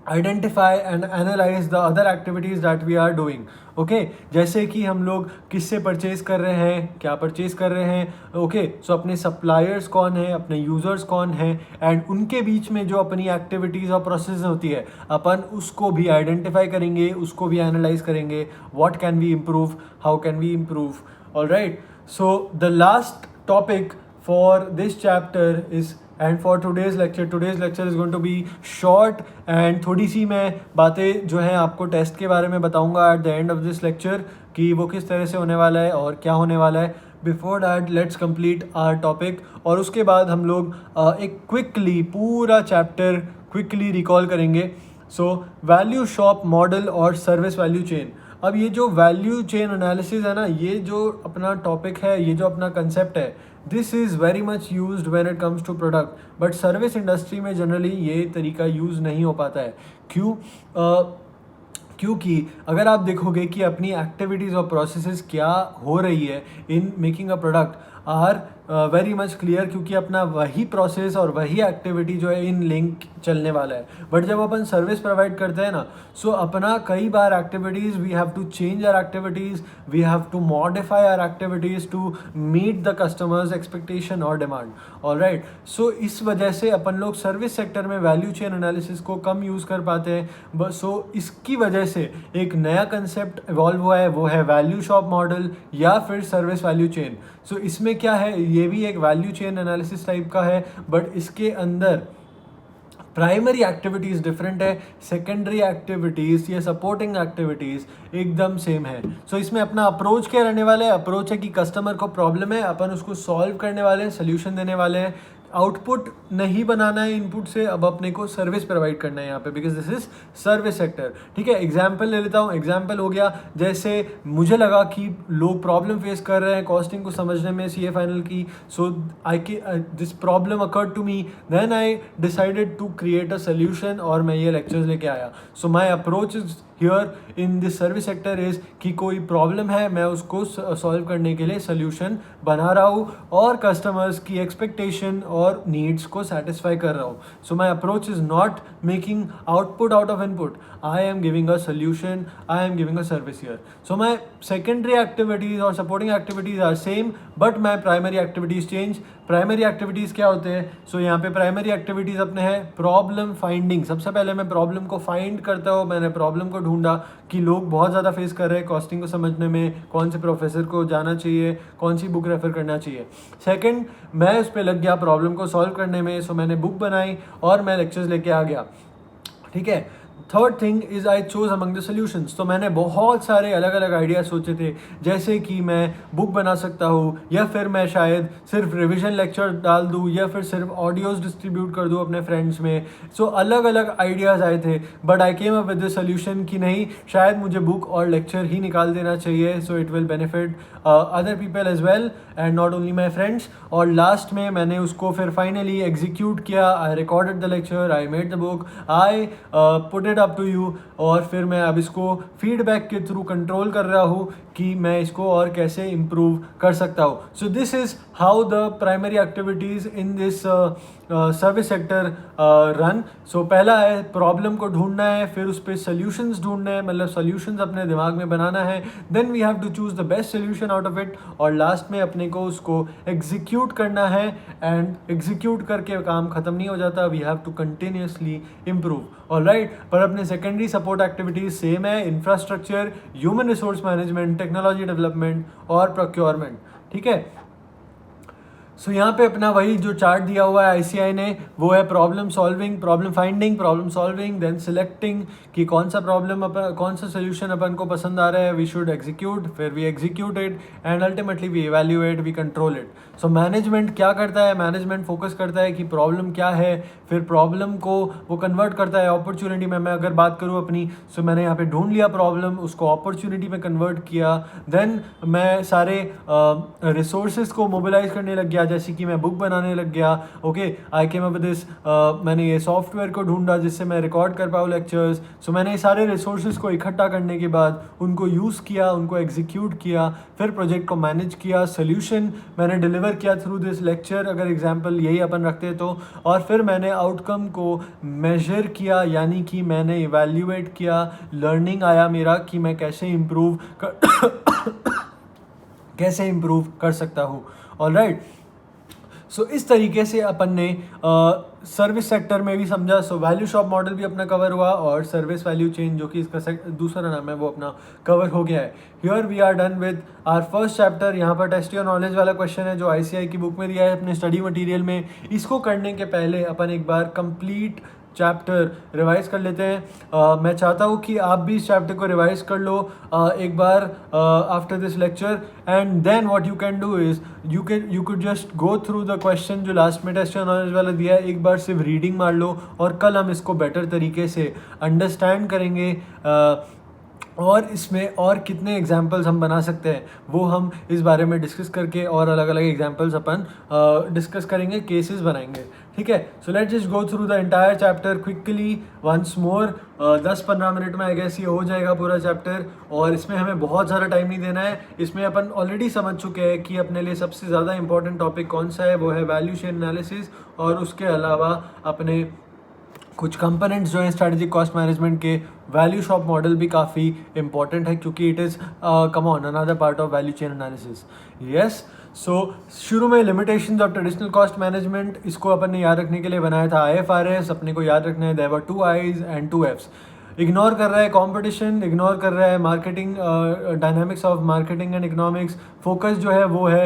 identify and analyse the other activities that we are doing. Okay, जैसे कि हम लोग किससे परचेज कर रहे हैं, क्या परचेज कर रहे हैं. ओके, सो अपने सप्लायर्स कौन है, अपने यूज़र्स कौन है, एंड उनके बीच में जो अपनी एक्टिविटीज़ और प्रोसेस होती है अपन उसको भी आइडेंटिफाई करेंगे, उसको भी एनालाइज करेंगे. What can we improve, how can we improve. All right, so the last topic for this chapter is, and for today's lecture is going to be short, and थोड़ी सी मैं बातें जो हैं आपको टेस्ट के बारे में बताऊंगा at the end of this lecture कि वो किस तरह से होने वाला है और क्या होने वाला है. Before that let's complete our topic, और उसके बाद हम लोग एक क्विकली पूरा चैप्टर क्विकली रिकॉल करेंगे. सो वैल्यू शॉप मॉडल और सर्विस वैल्यू चेन. अब ये जो वैल्यू चेन एनालिसिस है ना, ये जो अपना टॉपिक है, ये जो अपना कंसेप्ट है, this is very much used when it comes to product, but service industry में जनरली ये तरीका यूज़ नहीं हो पाता है. क्यों? क्योंकि अगर आप देखोगे कि अपनी एक्टिविटीज़ और प्रोसेसेस क्या हो रही है in making a product are very much clear, क्योंकि अपना वही प्रोसेस और वही एक्टिविटी जो है इन लिंक चलने वाला है. बट जब अपन सर्विस प्रोवाइड करते हैं ना, सो अपना कई बार activities we have to change our activities, we have to modify our activities to meet the customers expectation और डिमांड. ऑल राइट, सो इस वजह से अपन लोग सर्विस सेक्टर में वैल्यू चेन एनालिसिस को कम यूज़ कर पाते हैं. बस सो इसकी वजह से एक नया कंसेप्ट इवॉल्व हुआ है, वो है वैल्यू शॉप मॉडल या फिर सर्विस वैल्यू चेन. सो इसमें क्या है, ये भी एक वैल्यू चेन एनालिसिस टाइप का है, बट इसके अंदर प्राइमरी एक्टिविटीज़ डिफरेंट है, सेकेंडरी एक्टिविटीज़ या सपोर्टिंग एक्टिविटीज़ एकदम सेम है. सो इसमें अपना अप्रोच क्या रहने वाला है. अप्रोच है कि कस्टमर को प्रॉब्लम है, अपन उसको सॉल्व करने वाले हैं, सोल्यूशन देने वाले हैं. आउटपुट नहीं बनाना है इनपुट से, अब अपने को सर्विस प्रोवाइड करना है यहाँ पे, because this is service sector. ठीक है, एग्जाम्पल ले लेता हूँ. एग्जाम्पल हो गया, जैसे मुझे लगा कि लोग प्रॉब्लम फेस कर रहे हैं कॉस्टिंग को समझने में CA फाइनल की. So this problem occurred to me, then I decided to create a solution और मैं ये लेक्चर्स लेके आया. So my approach is here in this service sector is कि कोई प्रॉब्लम है, मैं उसको सॉल्व करने के लिए सोल्यूशन बना रहा हूँ और कस्टमर्स की एक्सपेक्टेशन और नीड्स को सेटिस्फाई कर रहा हूँ. So my approach is not making output out of input, I am giving a solution, I am giving a service here. So my secondary activities और supporting activities are same, but my primary activities change. Primary activities क्या होते हैं? सो यहाँ पे primary activities अपने हैं problem finding. सबसे पहले मैं प्रॉब्लम को फाइंड करता हूँ, मैंने प्रॉब्लम को ढूंढा कि लोग बहुत ज़्यादा फेस कर रहे हैं कॉस्टिंग को समझने में, कौन से प्रोफेसर को जाना चाहिए, कौन सी बुक रेफर करना चाहिए. सेकंड, मैं उस पर लग गया, प्रॉब्लम को सॉल्व करने में। सो मैंने बुक बनाई और मैं लेक्चर्स लेके आ गया, ठीक है। Third thing is I choose among the solutions. तो मैंने बहुत सारे अलग अलग आइडियाज सोचे थे, जैसे कि मैं बुक बना सकता हूँ, या फिर मैं शायद सिर्फ रिवीजन लेक्चर डाल दूँ, या फिर सिर्फ ऑडियोज डिस्ट्रीब्यूट कर दूँ अपने फ्रेंड्स में। सो अलग अलग आइडियाज़ आए थे, but I came up with the solution कि नहीं, शायद मुझे बुक और लेक्चर ही निकाल देना चाहिए, so it will benefit other people as well and not only my friends. और लास्ट में मैंने उसको फिर फाइनली एग्जीक्यूट किया। I recorded the lecture, I made the book, I put it up to you, और फिर मैं अब इसको फीडबैक के थ्रू कंट्रोल कर रहा हूँ कि मैं इसको और कैसे इम्प्रूव कर सकता हूँ। So this is how the primary activities in this service sector run. So पहला है प्रॉब्लम को ढूंढना है, फिर उस पर सोल्यूशंस ढूंढना है, मतलब सोल्यूशंस अपने दिमाग में बनाना है, then we have to choose the best solution out of it, और लास्ट में अपने को उसको एग्जीक्यूट करना है। एंड एग्जीक्यूट करके काम खत्म नहीं हो जाता, we have to continuously improve. Alright, पर अपने सेकेंडरी सपोर्ट एक्टिविटीज सेम है, infrastructure, human resource management, technology development और प्रोक्योरमेंट, ठीक है। सो यहाँ पे अपना वही जो चार्ट दिया हुआ है आईसीआई ने, वो है problem solving, problem finding, problem solving, then selecting कि कौन सा प्रॉब्लम कौन सा सोल्यूशन अपन को पसंद आ रहा है, वी शुड एग्जीक्यूट, फिर we execute it, and ultimately we evaluate, we control it. So management क्या करता है, मैनेजमेंट फोकस करता है कि प्रॉब्लम क्या है, फिर प्रॉब्लम को वो कन्वर्ट करता है अपॉर्चुनिटी में। मैं अगर बात करूँ अपनी, सो मैंने यहाँ पे ढूंढ लिया प्रॉब्लम, उसको अपॉर्चुनिटी में कन्वर्ट किया, देन मैं सारे रिसोर्सेज को मोबिलाइज करने लग गया, जैसे कि मैं बुक बनाने लग गया। Okay, I came up with this, मैंने ये सॉफ्टवेयर को ढूंढा जिससे मैं रिकॉर्ड कर पाऊँ लेक्चर्स। सो मैंने ये सारे रिसोर्सेज को इकट्ठा करने के बाद उनको यूज़ किया, उनको एग्जीक्यूट किया, फिर प्रोजेक्ट को मैनेज किया, सोल्यूशन मैंने डिलीवर किया थ्रू दिस लेक्चर, अगर एग्जाम्पल यही अपन रखते तो, और फिर मैंने आउटकम को मेजर किया, यानी कि मैंने इवैल्यूएट किया, लर्निंग आया मेरा कि मैं कैसे इम्प्रूव कैसे इम्प्रूव कर सकता हूँ। ऑलराइट, सो इस तरीके से अपन ने सर्विस सेक्टर में भी समझा। सो वैल्यू शॉप मॉडल भी अपना कवर हुआ, और सर्विस वैल्यू चेन जो कि इसका दूसरा नाम है वो अपना कवर हो गया है। Here we are done with our first chapter. यहाँ पर टेस्ट योर नॉलेज वाला क्वेश्चन है जो आईसीआई की बुक में दिया है अपने स्टडी मटेरियल में। इसको करने के पहले अपन एक बार कंप्लीट चैप्टर रिवाइज कर लेते हैं। मैं चाहता हूँ कि आप भी इस चैप्टर को रिवाइज कर लो एक बार after this lecture, and then what you can do is you could just go through the question जो लास्ट में टेस्ट नॉलेज वाला दिया है, एक बार सिर्फ रीडिंग मार लो, और कल हम इसको बेटर तरीके से अंडरस्टैंड करेंगे। और इसमें और कितने एग्जाम्पल्स हम बना सकते हैं वो हम इस बारे में डिस्कस करके, और अलग अलग एग्जाम्पल्स अपन डिस्कस करेंगे, केसेस बनाएंगे, ठीक है। So let's just go through the entire chapter quickly once more. 10-15 minute में आई गेस ये हो जाएगा पूरा चैप्टर, और इसमें हमें बहुत ज़्यादा टाइम नहीं देना है। इसमें अपन ऑलरेडी समझ चुके हैं कि अपने लिए सबसे ज़्यादा इंपॉर्टेंट टॉपिक कौन सा है, वो है वैल्यू चेन एनालिसिस, और उसके अलावा अपने कुछ कंपोनेंट्स जो हैं स्ट्रेटेजिक कॉस्ट मैनेजमेंट के। वैल्यू शॉप मॉडल भी काफ़ी इंपॉर्टेंट है क्योंकि it is come on another part of value chain analysis. Yes, so शुरू में limitations of traditional cost management, इसको अपन ने याद रखने के लिए बनाया था IFRS। अपने को याद रखना है there were 2 I's and 2 F's। Ignore कर रहा है कंपटीशन, इग्नोर कर रहा है marketing, dynamics of marketing and economics. Focus जो है वो है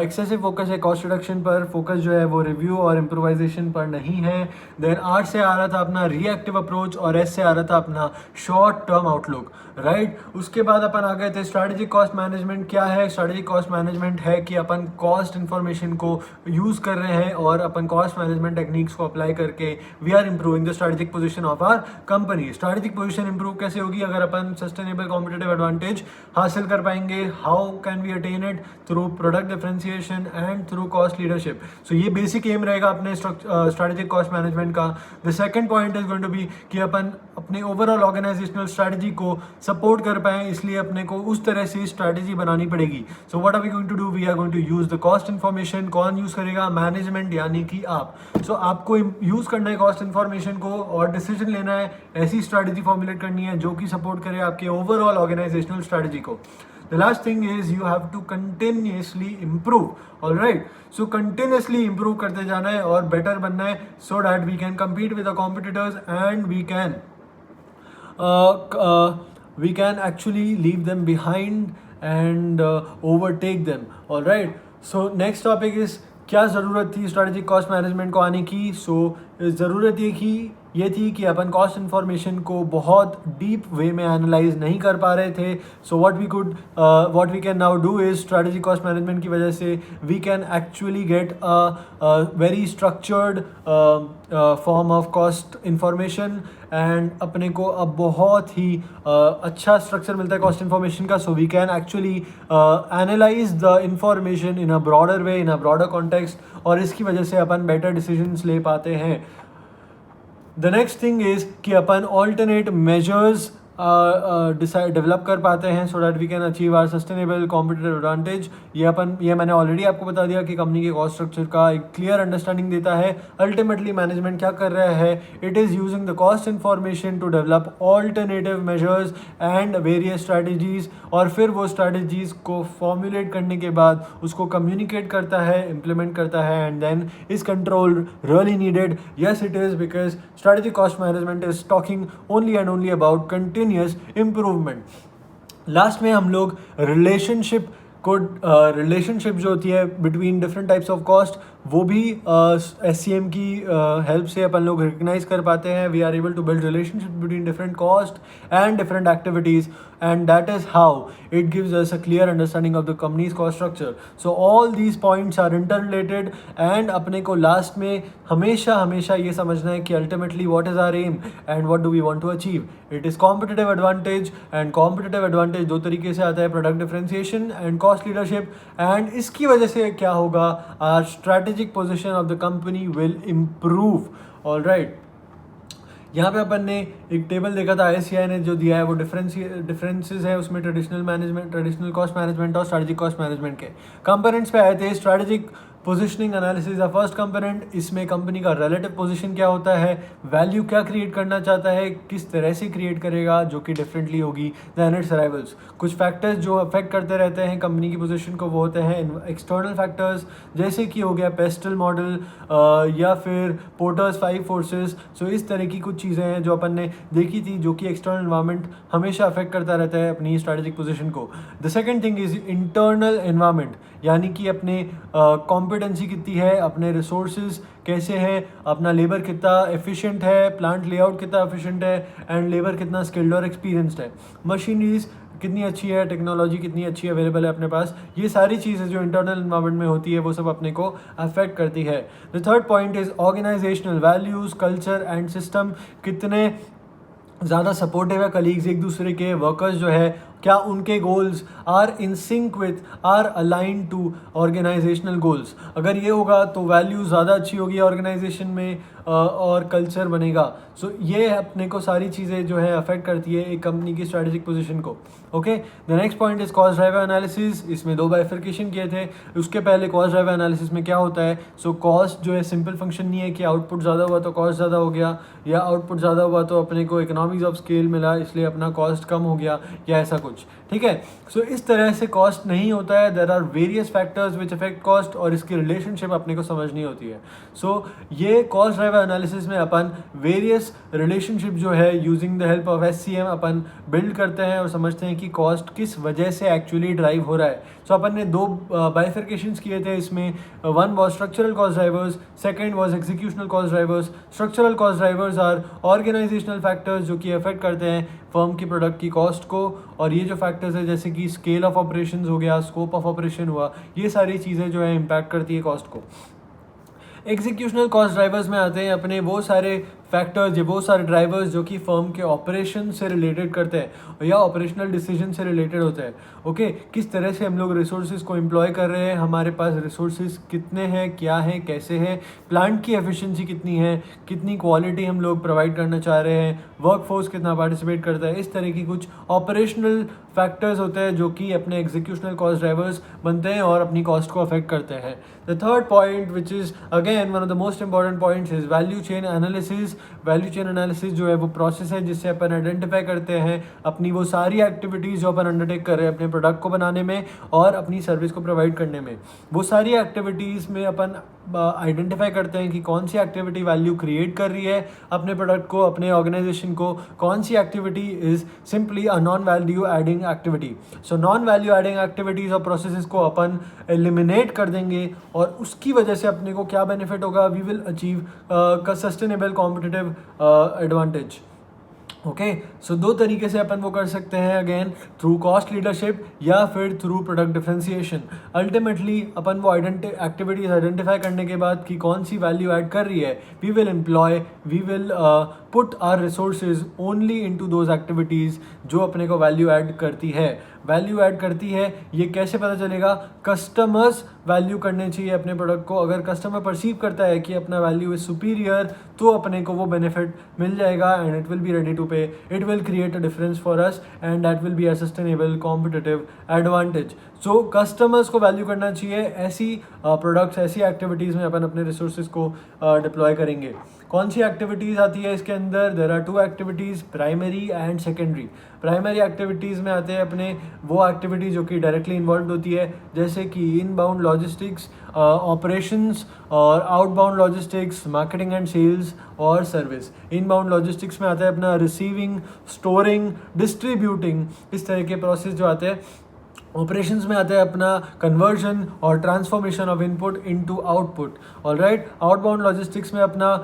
एक्सेसिव फोकस है कॉस्ट रिडक्शन पर, फोकस जो है वो रिव्यू और इम्प्रोवाइजेशन पर नहीं है। देन R से आ रहा था अपना रिएक्टिव अप्रोच, और S से आ रहा था अपना शॉर्ट टर्म आउटलुक, राइट। उसके बाद अपन आ गए थे स्ट्रैटेजिक कॉस्ट मैनेजमेंट। क्या है स्ट्रैटेजिक कॉस्ट मैनेजमेंट? है कि अपन कॉस्ट इन्फॉर्मेशन को यूज़ कर रहे हैं और अपन कॉस्ट मैनेजमेंट टेक्निक्स को अप्लाई करके we are improving the strategic position of our company. Strategic position improve कैसे होगी? अगर अपन सस्टेनेबल कॉम्पिटिटिव एडवांटेज हासिल कर पाएंगे। How can we attain it? Through product differentiation and through cost leadership. So ये basic aim रहेगा अपने स्ट्रैटेजिक कॉस्ट मैनेजमेंट का। The second point is going to be कि अपन अपने ओवरऑल ऑर्गेनाइजेशनल स्ट्रैटेजी को सपोर्ट कर पाएं, इसलिए अपने को उस तरह से स्ट्रैटेजी बनानी पड़ेगी। So what are we going to do? We are going to use the cost information. कौन यूज करेगा? मैनेजमेंट, यानी कि आप। सो आपको यूज करना है कॉस्ट इन्फॉर्मेशन को और डिसीजन लेना है, ऐसी स्ट्रैटेजी फॉर्मुलेट करनी है जो कि सपोर्ट करे आपके ओवरऑल ऑर्गेनाइजेशनल स्ट्रैटेजी को। The last thing is you have to continuously improve. All right. So continuously improve करते जाना है और better बनना है so that we can compete with the competitors and we can actually leave them behind and overtake them. All right. So next topic is क्या ज़रूरत थी strategic cost management को आने की? ज़रूरत ये थी कि अपन कॉस्ट इन्फॉर्मेशन को बहुत डीप वे में एनालाइज नहीं कर पा रहे थे. So what we can now do is strategic cost management की वजह से we can actually get a very structured form of cost information. And अपने को अब बहुत ही अच्छा स्ट्रक्चर मिलता है कॉस्ट इन्फॉर्मेशन का. So we can actually analyse the information in a broader way, in a broader context, और इसकी वजह से अपन बेटर डिसीजंस ले पाते हैं. द नेक्स्ट थिंग इज़ कि अपन ऑल्टरनेट मेजर्स डिसाइड डेवलप कर पाते हैं so that we can achieve our sustainable competitive advantage. ये मैंने ऑलरेडी आपको बता दिया कि कंपनी के कॉस्ट स्ट्रक्चर का एक क्लियर अंडरस्टैंडिंग देता है. अल्टीमेटली मैनेजमेंट क्या कर रहा है? It is using the cost information to develop alternative measures and various strategies, और फिर वो स्ट्रैटेजीज को फॉर्मुलेट करने के बाद उसको कम्युनिकेट करता है, इम्प्लीमेंट करता है, and then is control really needed? Yes it is, because strategic cost management is talking only and only about continuous improvement. Last में हम लोग रिलेशनशिप जो होती है between different types of cost, वो भी SCM की हेल्प से अपन लोग रिकग्नाइज कर पाते हैं. We are able to build relationship between different cost and different activities, and that is how it gives us a clear understanding of the company's cost structure. So all these points are interrelated, and अपने को last में हमेशा ये समझना है कि ultimately what is our aim and what do we want to achieve. It is competitive advantage, and competitive advantage दो तरीके से आता है, product differentiation and cost leadership. And इसकी वजह से क्या होगा? Our strategic position of the company will improve. All right, यहाँ पे अपन ने एक टेबल देखा था ISCI ने जो दिया है, वो डिफरेंसेस है उसमें ट्रेडिशनल कॉस्ट मैनेजमेंट और स्ट्रैटेजिक कॉस्ट मैनेजमेंट के कंपोनेंट्स पे आए थे. Strategic positioning analysis the first component. इसमें कंपनी का रिलेटिव पोजीशन क्या होता है, वैल्यू क्या क्रिएट करना चाहता है, किस तरह से क्रिएट करेगा, जो कि डिफरेंटली होगी दैन इट्स अराइवल्स. कुछ फैक्टर्स जो अफेक्ट करते रहते हैं कंपनी की पोजीशन को, वो होते हैं एक्सटर्नल फैक्टर्स, जैसे कि हो गया पेस्टल मॉडल या फिर पोर्टर्स 5 फोर्सेस. सो इस तरह की कुछ चीज़ें हैं जो अपन ने देखी थी, जो कि एक्सटर्नल एनवायरनमेंट हमेशा अफेक्ट करता रहता है अपनी स्ट्रैटेजिक पोजीशन को. The second thing is internal environment, यानी कि अपने कॉम्पिटेंसी कितनी है, अपने रिसोर्सेज कैसे हैं, अपना लेबर कितना एफिशिएंट है, प्लांट लेआउट कितना एफिशिएंट है, एंड लेबर कितना स्किल्ड और एक्सपीरियंस्ड है, मशीनरीज कितनी अच्छी है, टेक्नोलॉजी कितनी अच्छी अवेलेबल है अपने पास. ये सारी चीज़ें जो इंटरनल एनवायरनमेंट में होती है वो सब अपने को अफेक्ट करती है. The third point is organisational values, culture and system. कितने ज़्यादा सपोर्टिव है कलीग्स एक दूसरे के, वर्कर्स जो है, क्या उनके goals are in sync with, are align to organisational goals. अगर ये होगा तो वैल्यू ज़्यादा अच्छी होगी ऑर्गेनाइजेशन में और कल्चर बनेगा. सो ये अपने को सारी चीज़ें जो है अफेक्ट करती है एक कंपनी की स्ट्रैटेजिक पोजीशन को. Okay, the next point is cost driver analysis. इसमें 2 बाइफर्केशन किए थे. उसके पहले कॉस्ट ड्राइवर एनालिसिस में क्या होता है? सो कॉस्ट जो है सिंपल फंक्शन नहीं है कि आउटपुट ज़्यादा हुआ तो कॉस्ट ज़्यादा हो गया, या आउटपुट ज़्यादा हुआ तो अपने को इकोनॉमीज ऑफ स्केल मिला इसलिए अपना कॉस्ट कम हो गया, या ऐसा कुछ. ठीक है, सो इस तरह से कॉस्ट नहीं होता है. There are various factors which affect cost, और इसकी रिलेशनशिप अपने को समझनी होती है. सो ये कॉस्ट ड्राइवर एनालिसिस में अपन वेरियस रिलेशनशिप जो है using the help of SCM upon build करते हैं और समझते हैं कि कॉस्ट किस वजह से एक्चुअली ड्राइव हो रहा है. सो अपन ने 2 बाइफर्केशंस किए थे इसमें. One was structural cost drivers, second was executional cost drivers. Structural cost drivers are organisational factors जो कि अफेक्ट करते हैं फर्म की प्रोडक्ट की कॉस्ट को, और ये जो फैक्टर्स है जैसे कि स्केल ऑफ ऑपरेशंस हो गया, स्कोप ऑफ ऑपरेशन हुआ, ये सारी चीज़ें जो है इम्पैक्ट करती है कॉस्ट को. एग्जीक्यूशनल कॉस्ट ड्राइवर्स में आते हैं अपने वो सारे फैक्टर्स, ये वो सारे ड्राइवर्स जो कि फर्म के ऑपरेशन से रिलेटेड करते हैं या ऑपरेशनल डिसीजन से रिलेटेड होते हैं. ओके, किस तरह से हम लोग रिसोर्सेज को एम्प्लॉय कर रहे हैं, हमारे पास रिसोर्सेज कितने हैं, क्या है, कैसे हैं, प्लांट की एफिशिएंसी कितनी है, कितनी क्वालिटी हम लोग प्रोवाइड करना चाह रहे हैं, वर्कफोर्स कितना पार्टिसिपेट करता है. इस तरह की कुछ ऑपरेशनल फैक्टर्स होते हैं जो कि अपने एग्जीक्यूशनल कॉस्ट ड्राइवर्स बनते हैं और अपनी कॉस्ट को अफेक्ट करते हैं. The third point which is again one of the most important points is value chain analysis. Value chain analysis जो है वो प्रोसेस है जिससे अपन आइडेंटिफाई करते हैं अपनी वो सारी एक्टिविटीज़ जो अपन अंडरटेक कर रहे हैं अपने प्रोडक्ट को बनाने में और अपनी सर्विस को प्रोवाइड करने में। वो सारी एक्टिविटीज़ में अपन आइडेंटिफाई करते हैं कि कौन सी एक्टिविटी वैल्यू क्रिएट कर रही है अपने प्रोडक्ट को, अपने ऑर्गेनाइजेशन को, कौन सी activity is simply a non value adding activity. So non value adding activities और प्रोसेसेस को अपन एलिमिनेट कर देंगे और उसकी वजह से अपने को क्या बेनिफिट होगा, we will achieve sustainable competitive advantage. Okay, so दो तरीके से अपन वो कर सकते हैं, अगेन थ्रू कॉस्ट लीडरशिप या फिर थ्रू प्रोडक्ट डिफरेंशिएशन। अल्टीमेटली अपन वो एक्टिविटीज़ आइडेंटिफाई करने के बाद कि कौन सी वैल्यू ऐड कर रही है, we will we will put our resources only into those activities जो अपने को वैल्यू ऐड करती है। वैल्यू ऐड करती है ये कैसे पता चलेगा, कस्टमर्स वैल्यू करने चाहिए अपने प्रोडक्ट को। अगर कस्टमर परसीव करता है कि अपना वैल्यू इज सुपीरियर तो अपने को वो बेनिफिट मिल जाएगा and it will be ready to pay, it will create a difference for us and that will be a sustainable competitive advantage. So customers को वैल्यू करना चाहिए, ऐसी प्रोडक्ट्स ऐसी एक्टिविटीज़ में अपन अपने रिसोर्सेज को डिप्लॉय करेंगे। कौन सी एक्टिविटीज़ आती है इसके अंदर, there are two activities, primary and secondary. Primary activities में आते हैं अपने वो एक्टिविटीज़ जो कि डायरेक्टली इन्वॉल्व होती है, जैसे कि इनबाउंड लॉजिस्टिक्स, ऑपरेशंस और outbound logistics, marketing and sales और सर्विस। इनबाउंड लॉजिस्टिक्स में आता है अपना रिसीविंग, स्टोरिंग, डिस्ट्रीब्यूटिंग, इस तरह के प्रोसेस जो आते हैं। ऑपरेशंस में आता है अपना कन्वर्जन और transformation of input into output. Alright, outbound logistics में अपना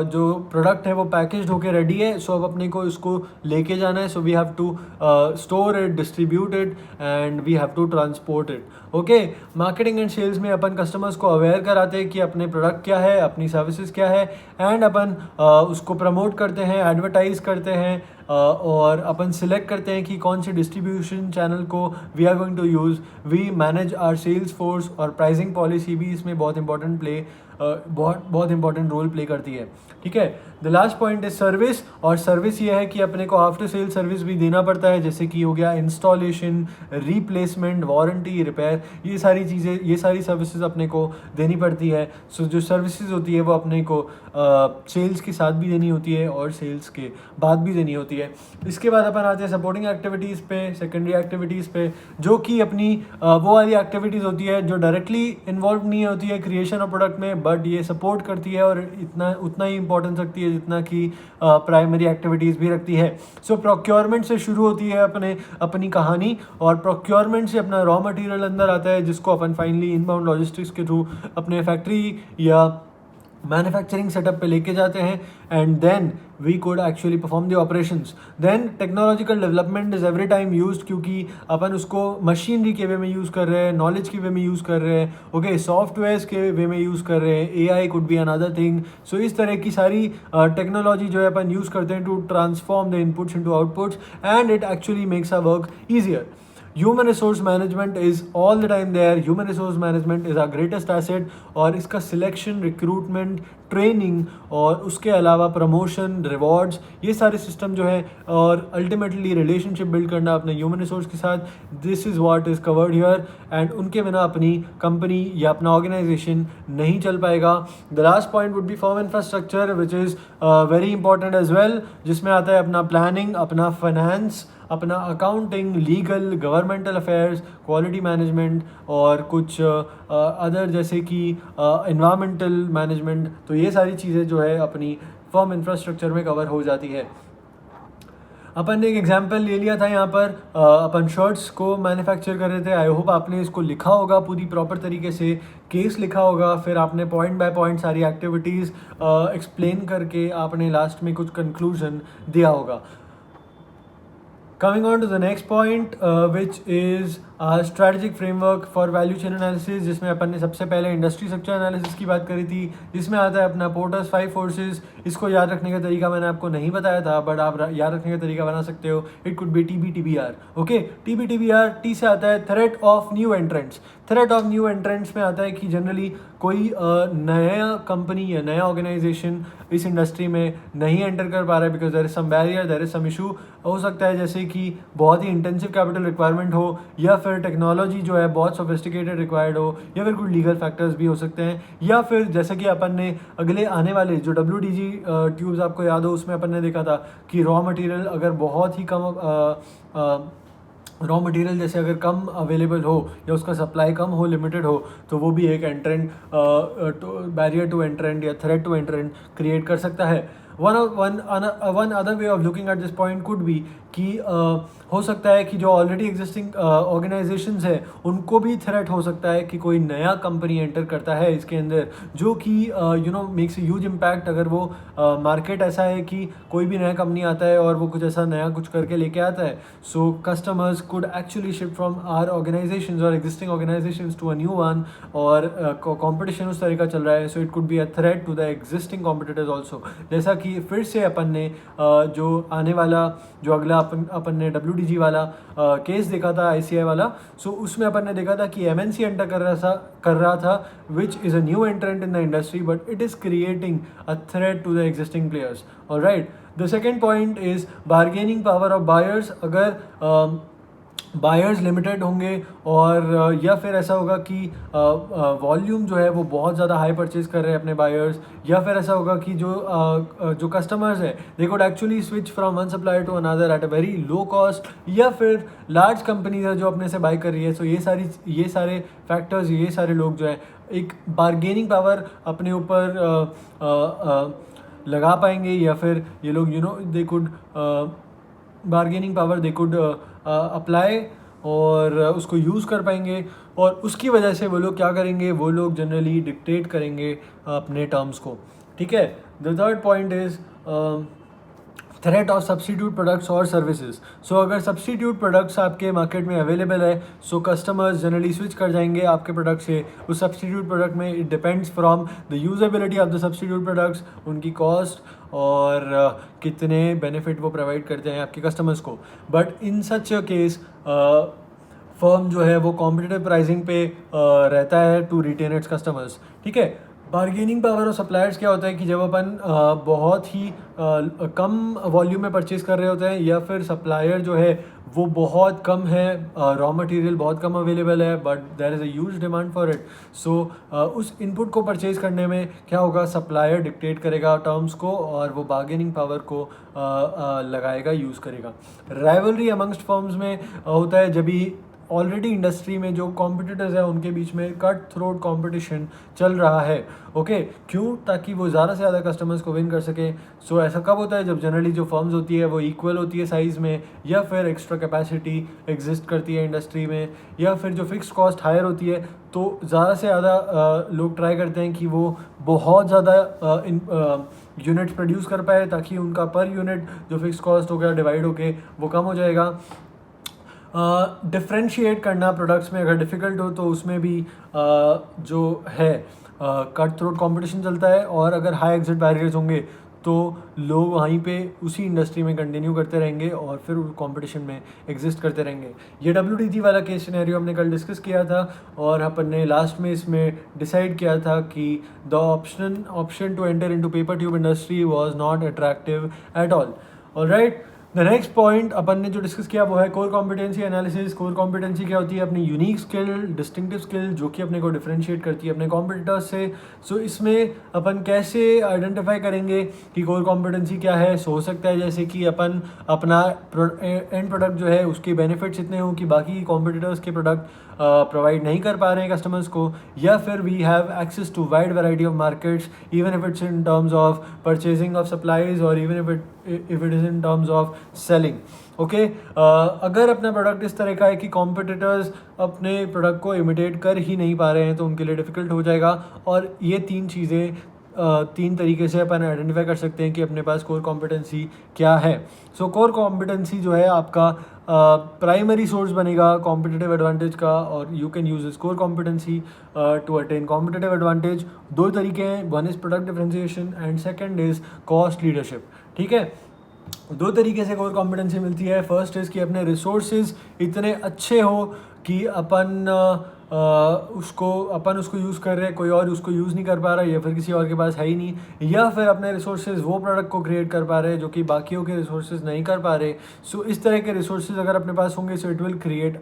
जो प्रोडक्ट है वो पैकेज होके रेडी है, सो अब अपने को इसको लेके जाना है, so we have to store it, distribute it and we have to transport it. Okay, marketing and sales में अपन कस्टमर्स को अवेयर कराते हैं कि अपने प्रोडक्ट क्या है, अपनी सर्विसेज क्या है एंड अपन उसको प्रमोट करते हैं, एडवर्टाइज करते हैं और अपन सिलेक्ट करते हैं कि कौन से डिस्ट्रीब्यूशन चैनल को we are going to use. We manage our sales force और प्राइसिंग पॉलिसी भी इसमें बहुत इंपॉर्टेंट रोल प्ले करती है। ठीक है, the last point is service, और सर्विस ये है कि अपने को आफ्टर सेल सर्विस भी देना पड़ता है, जैसे कि हो गया इंस्टॉलेशन, रिप्लेसमेंट, वारंटी, रिपेयर, ये सारी चीज़ें, ये सारी सर्विसेज अपने को देनी पड़ती है। सो जो सर्विसेज होती है वो अपने को सेल्स के साथ भी देनी होती है और सेल्स के बाद भी देनी होती है। इसके बाद अपन आते हैं सपोर्टिंग एक्टिविटीज़ पे, सेकेंडरी एक्टिविटीज़ पे, जो कि अपनी वो वाली एक्टिविटीज़ होती है जो डायरेक्टली इन्वॉल्व नहीं होती है क्रिएशन ऑफ प्रोडक्ट में, बट ये सपोर्ट करती है और उतना ही इंपॉर्टेंस रखती है जितना कि प्राइमरी एक्टिविटीज़ भी रखती है। सो प्रोक्योरमेंट से शुरू होती है अपनी कहानी, और प्रोक्योरमेंट से अपना रॉ मटेरियल अंदर आता है जिसको अपन फाइनली इनबाउंड लॉजिस्टिक्स के थ्रू अपने फैक्ट्री या मैन्युफैक्चरिंग सेटअप पे लेके जाते हैं and then we could actually perform the operations. Then technological development is every time used, क्योंकि अपन उसको मशीनरी के वे में यूज़ कर रहे हैं, नॉलेज के वे में यूज़ कर रहे हैं, ओके, सॉफ्टवेयर्स के वे में यूज़ कर रहे हैं, AI could be another thing. सो इस तरह की सारी टेक्नोलॉजी जो है अपन यूज़ करते हैं to transform the inputs into outputs and it actually makes our work easier. Human resource management is all the time there. Human resource management is our greatest asset, और इसका सिलेक्शन, रिक्रूटमेंट, ट्रेनिंग और उसके अलावा promotion, rewards, ये सारे system जो है और अल्टीमेटली रिलेशनशिप बिल्ड करना अपने ह्यूमन रिसोर्स के साथ, this is what is covered here and उनके बिना अपनी कंपनी या अपना ऑर्गेनाइजेशन नहीं चल पाएगा. The last point would be firm infrastructure which is very important as well, जिसमें आता है अपना प्लानिंग, अपना फाइनेंस, अपना accounting, legal, governmental affairs, quality management और कुछ अदर जैसे कि एनवायरमेंटल मैनेजमेंट. तो ये सारी चीज़ें जो है अपनी फर्म इंफ्रास्ट्रक्चर में कवर हो जाती है. अपन ने एक एग्जांपल ले लिया था यहाँ पर, अपन शर्ट्स को मैन्युफैक्चर कर रहे थे. आई होप आपने इसको लिखा होगा पूरी प्रॉपर तरीके से, केस लिखा होगा, फिर आपने पॉइंट बाय पॉइंट सारी एक्टिविटीज़ एक्सप्लेन करके आपने लास्ट में कुछ कंक्लूजन दिया होगा. Coming on to the next point, which is our strategic framework for value chain analysis, जिसमें अपन ने सबसे पहले इंडस्ट्री स्ट्रक्चर एनालिसिस की बात करी थी, जिसमें आता है अपना पोर्टर्स 5 फोर्सेस. इसको याद रखने का तरीका मैंने आपको नहीं बताया था, बट आप याद रखने का तरीका बना सकते हो. It could B TBTBR. Okay, TBTBR, T से आता है threat of new entrants. Threat of new entrants में आता है कि जनरली कोई नया कंपनी या नया ऑर्गेनाइजेशन इस इंडस्ट्री में नहीं एंटर कर पा रहा है because there is some barrier, there is some issue. हो सकता है जैसे कि बहुत ही इंटेंसिव कैपिटल रिक्वायरमेंट हो, या फिर टेक्नोलॉजी जो है बहुत सोफिस्टिकेटेड रिक्वायर्ड हो, या फिर कुछ लीगल फैक्टर्स भी हो सकते हैं, या फिर जैसे कि अपन ने अगले आने वाले जो WDG ट्यूब्स आपको याद हो उसमें अपन ने देखा था कि रॉ मटेरियल अगर बहुत ही कम रॉ मटेरियल जैसे अगर कम अवेलेबल हो या उसका सप्लाई कम हो, लिमिटेड हो, तो वो भी एक एंट्रेंट बैरियर टू एंट्रेंट या थ्रेट टू एंट्रेंट क्रिएट कर सकता है। One other way of looking at this point could be कि हो सकता है कि जो ऑलरेडी एग्जिस्टिंग ऑर्गेनाइजेशंस हैं उनको भी थ्रेट हो सकता है कि कोई नया कंपनी एंटर करता है इसके अंदर, जो कि मेक्स ए ह्यूज इम्पैक्ट। अगर वो मार्केट ऐसा है कि कोई भी नया कंपनी आता है और वो कुछ ऐसा नया कुछ करके लेके आता है, so customers could actually shift from our organisations और existing organisations to a new one, और कंपटीशन उस तरह का चल रहा है, so it could be a threat to the existing competitors also. जैसा कि फिर से अपन ने जो आने वाला जो अगला अपन ने WDG वाला केस देखा था, ICI वाला, सो उसमें अपन ने देखा था कि MNC एंटर कर रहा था which is a new entrant in the industry, but it is creating a threat to the existing players. Alright, the second point is bargaining power of buyers. अगर बायर्स लिमिटेड होंगे और या फिर ऐसा होगा कि वॉल्यूम जो है वो बहुत ज़्यादा हाई परचेज कर रहे हैं अपने बायर्स, या फिर ऐसा होगा कि जो कस्टमर्स है they could actually switch from one supplier to another at a very low cost, या फिर लार्ज कंपनीज है जो अपने से बाय कर रही है। सो ये सारे फैक्टर्स, ये सारे लोग जो है एक बार्गेनिंग पावर अपने ऊपर लगा पाएंगे, या फिर ये लोग they could bargaining power they could apply और उसको यूज़ कर पाएंगे, और उसकी वजह से वो लोग क्या करेंगे, वो लोग जनरली डिक्टेट करेंगे अपने टर्म्स को। ठीक है, the third point is threat of substitute products और सर्विसेज। सो अगर सब्स्टिट्यूट प्रोडक्ट्स आपके मार्केट में अवेलेबल है, सो कस्टमर्स जनरली स्विच कर जाएंगे आपके प्रोडक्ट से उस सब्स्टिट्यूट प्रोडक्ट में। It depends from the usability of the substitute products, उनकी कॉस्ट और कितने बेनिफिट वो प्रोवाइड करते हैं आपके कस्टमर्स को। But in such a case firm जो है वो कॉम्पिटिटिव प्राइसिंग पे रहता है टू रिटेन इट्स कस्टमर्स। ठीक है, बार्गेनिंग पावर ऑफ सप्लायर्स क्या होता है कि जब अपन बहुत ही कम वॉल्यूम में परचेज कर रहे होते हैं, या फिर सप्लायर जो है वो बहुत कम है, रॉ मटेरियल बहुत कम अवेलेबल है, but there is a huge demand for it. So उस इनपुट को परचेज करने में क्या होगा, सप्लायर डिक्टेट करेगा टर्म्स को और वो बार्गेनिंग पावर को लगाएगा, यूज़ करेगा। राइवलरी अमंगस्ट फर्म्स में होता है जब भी ऑलरेडी इंडस्ट्री में जो कॉम्पिटिटर्स हैं उनके बीच में कट थ्रोट कंपटीशन चल रहा है। ओके, क्यों? ताकि वो ज़्यादा से ज़्यादा कस्टमर्स को विन कर सके। सो ऐसा कब होता है, जब जनरली जो फर्म्स होती है वो इक्वल होती है साइज़ में, या फिर एक्स्ट्रा कैपेसिटी एग्जिस्ट करती है इंडस्ट्री में, या फिर जो फिक्स कॉस्ट हायर होती है, तो ज़्यादा से ज़्यादा लोग ट्राई करते हैं कि वो बहुत ज़्यादा यूनिट्स प्रोड्यूस कर पाए, ताकि उनका पर यूनिट जो फिक्स कॉस्ट हो गया डिवाइड होके वो कम हो जाएगा। डिफ्रेंशिएट करना प्रोडक्ट्स में अगर डिफ़िकल्ट हो तो उसमें भी जो है कट थ्रोट कंपटीशन चलता है, और अगर हाई एग्जिट बैरियर्स होंगे तो लोग वहीं पे उसी इंडस्ट्री में कंटिन्यू करते रहेंगे और फिर कंपटीशन में एग्जिस्ट करते रहेंगे। ये WDG वाला केस सिनेरियो हमने कल डिस्कस किया था, और अपन ने लास्ट में इसमें डिसाइड किया था कि the option to enter into paper tube industry was not attractive at all. Alright, the next point अपन ने जो डिस्कस किया वो है core competency analysis. Core competency क्या होती है? अपनी यूनिक स्किल, डिस्टिंक्टिव स्किल, जो कि अपने को डिफरेंशिएट करती है अपने कॉम्पिटिटर्स से। सो इसमें अपन कैसे आइडेंटिफाई करेंगे कि कोर कॉम्पिटेंसी क्या है? सो हो सकता है जैसे कि अपन अपना एंड प्रोडक्ट जो है उसके बेनिफिट्स इतने हों कि बाकी कॉम्पिटिटर्स के प्रोडक्ट प्रोवाइड नहीं कर पा रहे हैं कस्टमर्स को, या फिर we have access to wide variety of markets, even if it's in terms of purchasing of supplies, और even if it is in terms of selling. Okay, अगर अपना प्रोडक्ट इस तरह का है कि कॉम्पिटिटर्स अपने प्रोडक्ट को इमिटेट कर ही नहीं पा रहे हैं तो उनके लिए डिफ़िकल्ट हो जाएगा। और ये तीन चीज़ें तीन तरीके से अपन आइडेंटिफाई कर सकते हैं कि अपने पास कोर कॉम्पिटेंसी क्या है। सो कोर कॉम्पिटेंसी जो है आपका प्राइमरी सोर्स बनेगा कॉम्पिटिटिव एडवांटेज का, और you can use this core competency to attain competitive advantage. दो तरीके हैं, one is product differentiation and second is cost leadership. ठीक है, दो तरीके से कोर कॉम्पिटेंसी मिलती है। फर्स्ट इज़ कि अपने रिसोर्सेज इतने अच्छे हो कि अपन उसको यूज़ कर रहे हैं, कोई और उसको यूज़ नहीं कर पा रहा है या फिर किसी और के पास है ही नहीं, या फिर अपने रिसोर्सेज वो प्रोडक्ट को क्रिएट कर पा रहे हैं जो कि बाकियों के रिसोर्सेज नहीं कर पा रहे। सो इस तरह के रिसोर्सेज अगर अपने पास होंगे सो it will create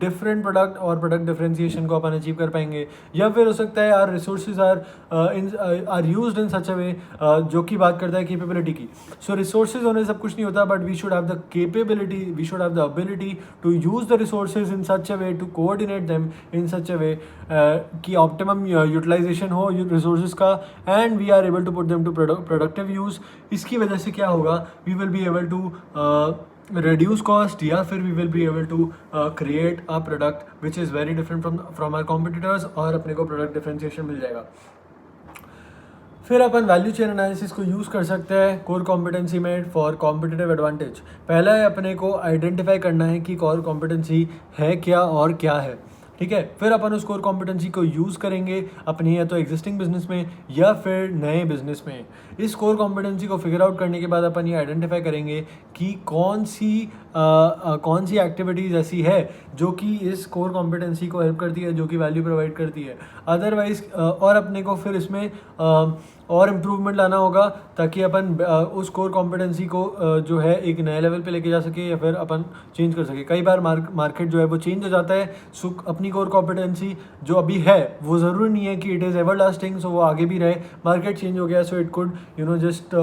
different product और प्रोडक्ट डिफरेंशिएशन को अपन अचीव कर पाएंगे। या फिर हो सकता है our resources are used in such a way, जो कि बात करता है कैपेबिलिटी की। सो रिसोर्सेज होने सब कुछ नहीं होता, but we should have the capability, we should have the ability to use the resources in such a way, to coordinate them in such a way कि ऑप्टिमम यूटिलाइजेशन हो रिसोर्सेज का, and we are able to put them to productive use. इसकी वजह से क्या होगा, we will be able to reduce cost, या फिर we will be able to create a product which is very different from our competitors, और अपने को product differentiation मिल जाएगा। फिर अपन वैल्यू चेन एनालिसिस को यूज़ कर सकते हैं कोर कॉम्पिटेंसी में फॉर कॉम्पिटिटिव एडवांटेज। पहला है अपने को आइडेंटिफाई करना है कि कोर कॉम्पिटेंसी है क्या और क्या है, ठीक है। फिर अपन उस कोर कॉम्पिटेंसी को यूज़ करेंगे अपनी या तो एग्जिस्टिंग बिजनेस में या फिर नए बिजनेस में। इस कोर कॉम्पिटेंसी को फिगर आउट करने के बाद अपन ये आइडेंटिफाई करेंगे कि कौन सी एक्टिविटीज़ ऐसी है जो कि इस कोर कॉम्पिटेंसी को हेल्प करती है, जो कि वैल्यू प्रोवाइड करती है। अदरवाइज और अपने को फिर इसमें और इम्प्रूवमेंट लाना होगा ताकि अपन उस कोर कॉम्पिटेंसी को जो है एक नए लेवल पे लेके जा सके या फिर अपन चेंज कर सके। कई बार मार्केट जो है वो चेंज हो जाता है, सो अपनी कोर कॉम्पिटेंसी जो अभी है वो ज़रूरी नहीं है कि it is everlasting, so वो आगे भी रहे। मार्केट चेंज हो गया so it could just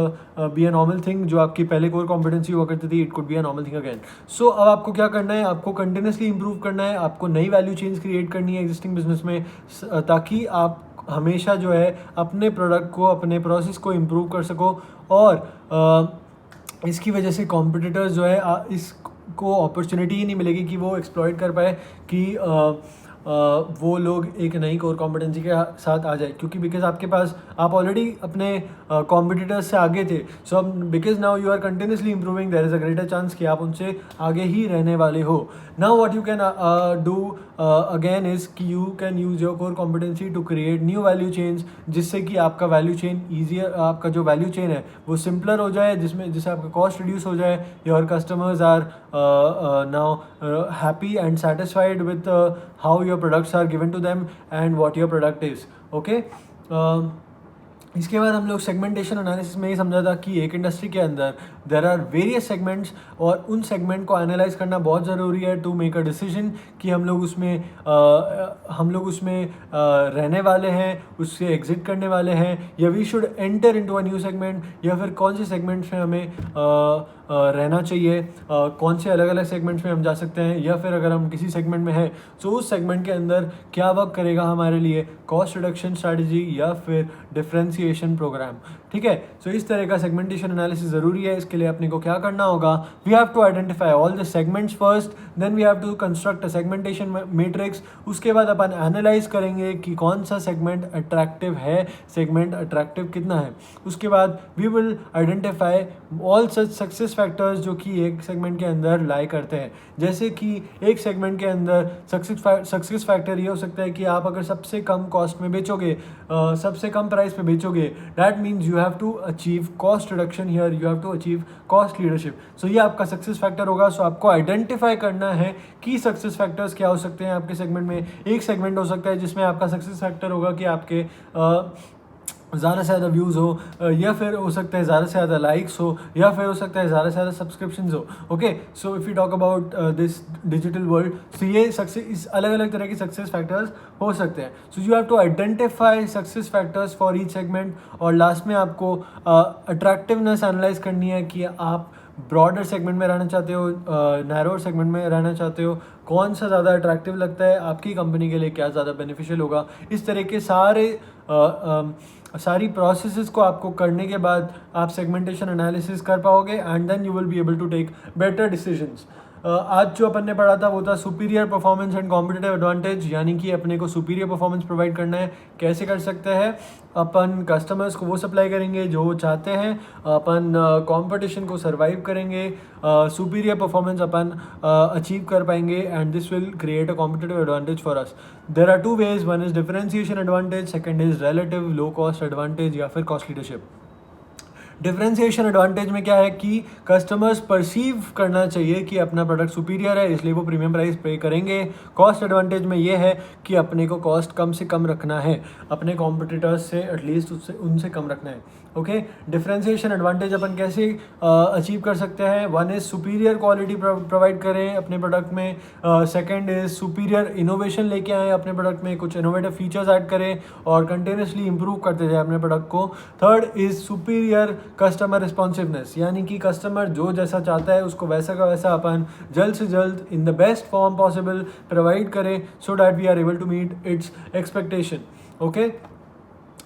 be a normal thing. जो आपकी पहले कोर कॉम्पिटेंसी हुआ करती थी, it could be a normal thing again. So अब आपको क्या करना है, आपको कंटिन्यूसली इंप्रूव करना है, आपको नई वैल्यू चेंज क्रिएट करनी है एग्जिस्टिंग बिजनेस में, ताकि आप हमेशा जो है अपने प्रोडक्ट को, अपने प्रोसेस को इम्प्रूव कर सको। और इसकी वजह से कॉम्पिटिटर्स जो है इसको अपॉर्चुनिटी ही नहीं मिलेगी कि वो एक्सप्लॉइट कर पाए कि वो लोग एक नई कोर कॉम्पिटेंसी के साथ आ जाए, क्योंकि बिकॉज आपके पास आप ऑलरेडी अपने कॉम्पिटिटर्स से आगे थे। सो अब because now you are continuously improving, there is a greater chance कि आप उनसे आगे ही रहने वाले हो। Now what you can do again is कि you can use your core competency to create new value chains, जिससे कि आपका वैल्यू चेन ईजियर, आपका जो वैल्यू चेन है वो सिंपलर हो जाए, जिससे आपका कॉस्ट रिड्यूस हो जाए। Your customers are now happy and satisfied with how your products are given to them and what your product is, okay। इसके बाद हम लोग सेगमेंटेशन एनालिसिस में ये समझा था कि एक इंडस्ट्री के अंदर देर आर वेरियस सेगमेंट्स, और उन सेगमेंट को एनालाइज करना बहुत ज़रूरी है टू मेक अ डिसीजन कि हम लोग उसमें रहने वाले हैं, उससे एग्जिट करने वाले हैं, या we should enter into a new segment, या फिर कौन से सेगमेंट्स में हमें रहना चाहिए, कौन से अलग अलग सेगमेंट्स में हम जा सकते हैं, या फिर अगर हम किसी सेगमेंट में हैं तो उस सेगमेंट के अंदर क्या वर्क करेगा हमारे लिए, कॉस्ट रिडक्शन स्ट्रैटेजी या फिर डिफरेंशिएशन प्रोग्राम, ठीक है। सो इस तरह का सेगमेंटेशन एनालिसिस ज़रूरी है। इसके लिए अपने को क्या करना होगा, we have to identify all the segments first, then we have to construct a segmentation matrix. उसके बाद अपन एनालाइज करेंगे कि कौन सा सेगमेंट अट्रैक्टिव है, सेगमेंट अट्रैक्टिव कितना है। उसके बाद we will identify all such success factors जो कि एक सेगमेंट के अंदर लाई करते हैं। जैसे कि एक सेगमेंट के अंदर सक्सेस फैक्टर ये हो सकता है कि आप अगर सबसे कम कॉस्ट में बेचोगे, सबसे कम प्राइस पे बेचोगे, that means you have to achieve cost reduction here, you have to achieve cost leadership. So ये आपका सक्सेस फैक्टर होगा। सो आपको आइडेंटिफाई करना है कि सक्सेस फैक्टर्स क्या हो सकते हैं आपके सेगमेंट में। एक सेगमेंट हो सकता है जिसमें आपका सक्सेस फैक्टर होगा कि आपके ज़्यादा से ज़्यादा व्यूज़ हो, या फिर हो सकता है ज़्यादा से ज़्यादा लाइक्स हो, या फिर हो सकता है ज़्यादा से ज़्यादा सब्सक्रिप्शंस हो, okay. So if you talk about this digital world, so ये सक्सेस अलग अलग तरह के सक्सेस फैक्टर्स हो सकते हैं। So you have to identify success factors for each segment, और लास्ट में आपको अट्रैक्टिवनेस एनालाइज करनी है कि आप ब्रॉडर सेगमेंट में रहना चाहते हो, नैरोर सेगमेंट में रहना चाहते हो, कौन सा ज़्यादा अट्रैक्टिव लगता है आपकी कंपनी के लिए, क्या ज़्यादा बेनिफिशियल होगा। इस तरह के सारी प्रोसेसेस को आपको करने के बाद आप सेगमेंटेशन एनालिसिस कर पाओगे, and then you will be able to take better decisions. आज जो अपन ने पढ़ा था वो था superior performance and competitive advantage, यानी कि अपने को सुपीरियर परफॉर्मेंस प्रोवाइड करना है। कैसे कर सकते हैं, अपन कस्टमर्स को वो सप्लाई करेंगे जो वो चाहते हैं, अपन कंपटीशन को सर्वाइव करेंगे, सुपीरियर परफॉर्मेंस अपन अचीव कर पाएंगे, and this will create a competitive advantage for us. There are two ways, one is differentiation advantage, second is relative low cost advantage या फिर कॉस्ट लीडरशिप। डिफरेंशिएशन एडवांटेज में क्या है कि कस्टमर्स परसीव करना चाहिए कि अपना प्रोडक्ट सुपीरियर है, इसलिए वो प्रीमियम प्राइस पे करेंगे। कॉस्ट एडवांटेज में ये है कि अपने को कॉस्ट कम से कम रखना है, अपने कॉम्पिटिटर्स से एटलीस्ट उससे उनसे कम रखना है। ओके, डिफरेंशिएशन एडवांटेज अपन कैसे अचीव कर सकते हैं? One is superior quality provide करें अपने प्रोडक्ट में, सेकंड इज़ सुपीरियर इनोवेशन लेके आएँ अपने प्रोडक्ट में, कुछ इनोवेटिव फीचर्स ऐड करें और कंटिन्यूसली इंप्रूव करते जाए अपने प्रोडक्ट को। Third is superior customer responsiveness, यानी कि कस्टमर जो जैसा चाहता है उसको वैसा का वैसा अपन जल्द से जल्द in the best form possible provide करें, so that we are able to meet its expectation. Okay,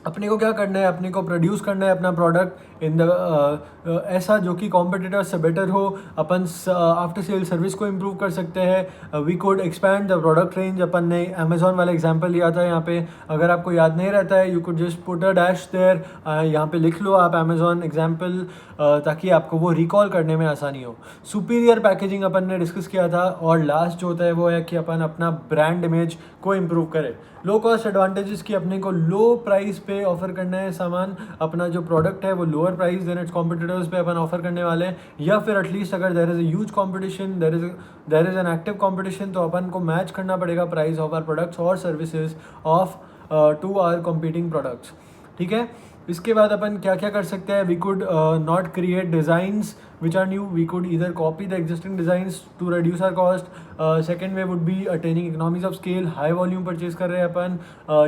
अपने को क्या करना है? अपने को प्रोड्यूस करना है अपना प्रोडक्ट इन द ऐसा जो कि कॉम्पिटिटर से बेटर हो। अपन आफ्टर सेल सर्विस को इम्प्रूव कर सकते हैं। We could expand the product range. अपन ने अमेजोन वाला एग्जांपल लिया था यहाँ पे, अगर आपको याद नहीं रहता है you could just put a dash there, यहाँ पे लिख लो आप अमेजोन एग्जांपल, ताकि आपको वो रिकॉल करने में आसानी हो। सुपीरियर पैकेजिंग अपन ने डिस्कस किया था, और लास्ट जो होता है वो है कि अपन अपना ब्रांड इमेज को इम्प्रूव करें। लो कॉस्ट एडवांटेजेस की अपने को लो प्राइस पे ऑफर करना है सामान, अपना जो प्रोडक्ट है वो lower price than its competitors पे अपन ऑफर करने वाले हैं, या फिर एटलीस्ट अगर there is a huge competition, there is an active competition, तो अपन को मैच करना पड़ेगा प्राइस ऑफ आवर प्रोडक्ट्स और services of to our competing products. ठीक है, इसके बाद अपन क्या क्या कर सकते हैं? We could not create designs which are new, we could either copy the existing designs to reduce our cost. Second way would be attaining economies of scale, high volume purchase कर रहे हैं अपन,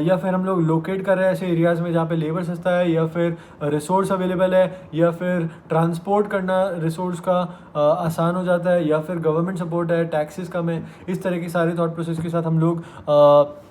या फिर हम लोग लोकेट कर रहे हैं ऐसे एरियाज़ में जहाँ पे लेबर सस्ता है, या फिर रिसोर्स अवेलेबल है, या फिर ट्रांसपोर्ट करना रिसोर्स का आसान हो जाता है, या फिर गवर्नमेंट सपोर्ट है, टैक्सेस कम है। इस तरह के सारे थॉट प्रोसेस के साथ हम लोग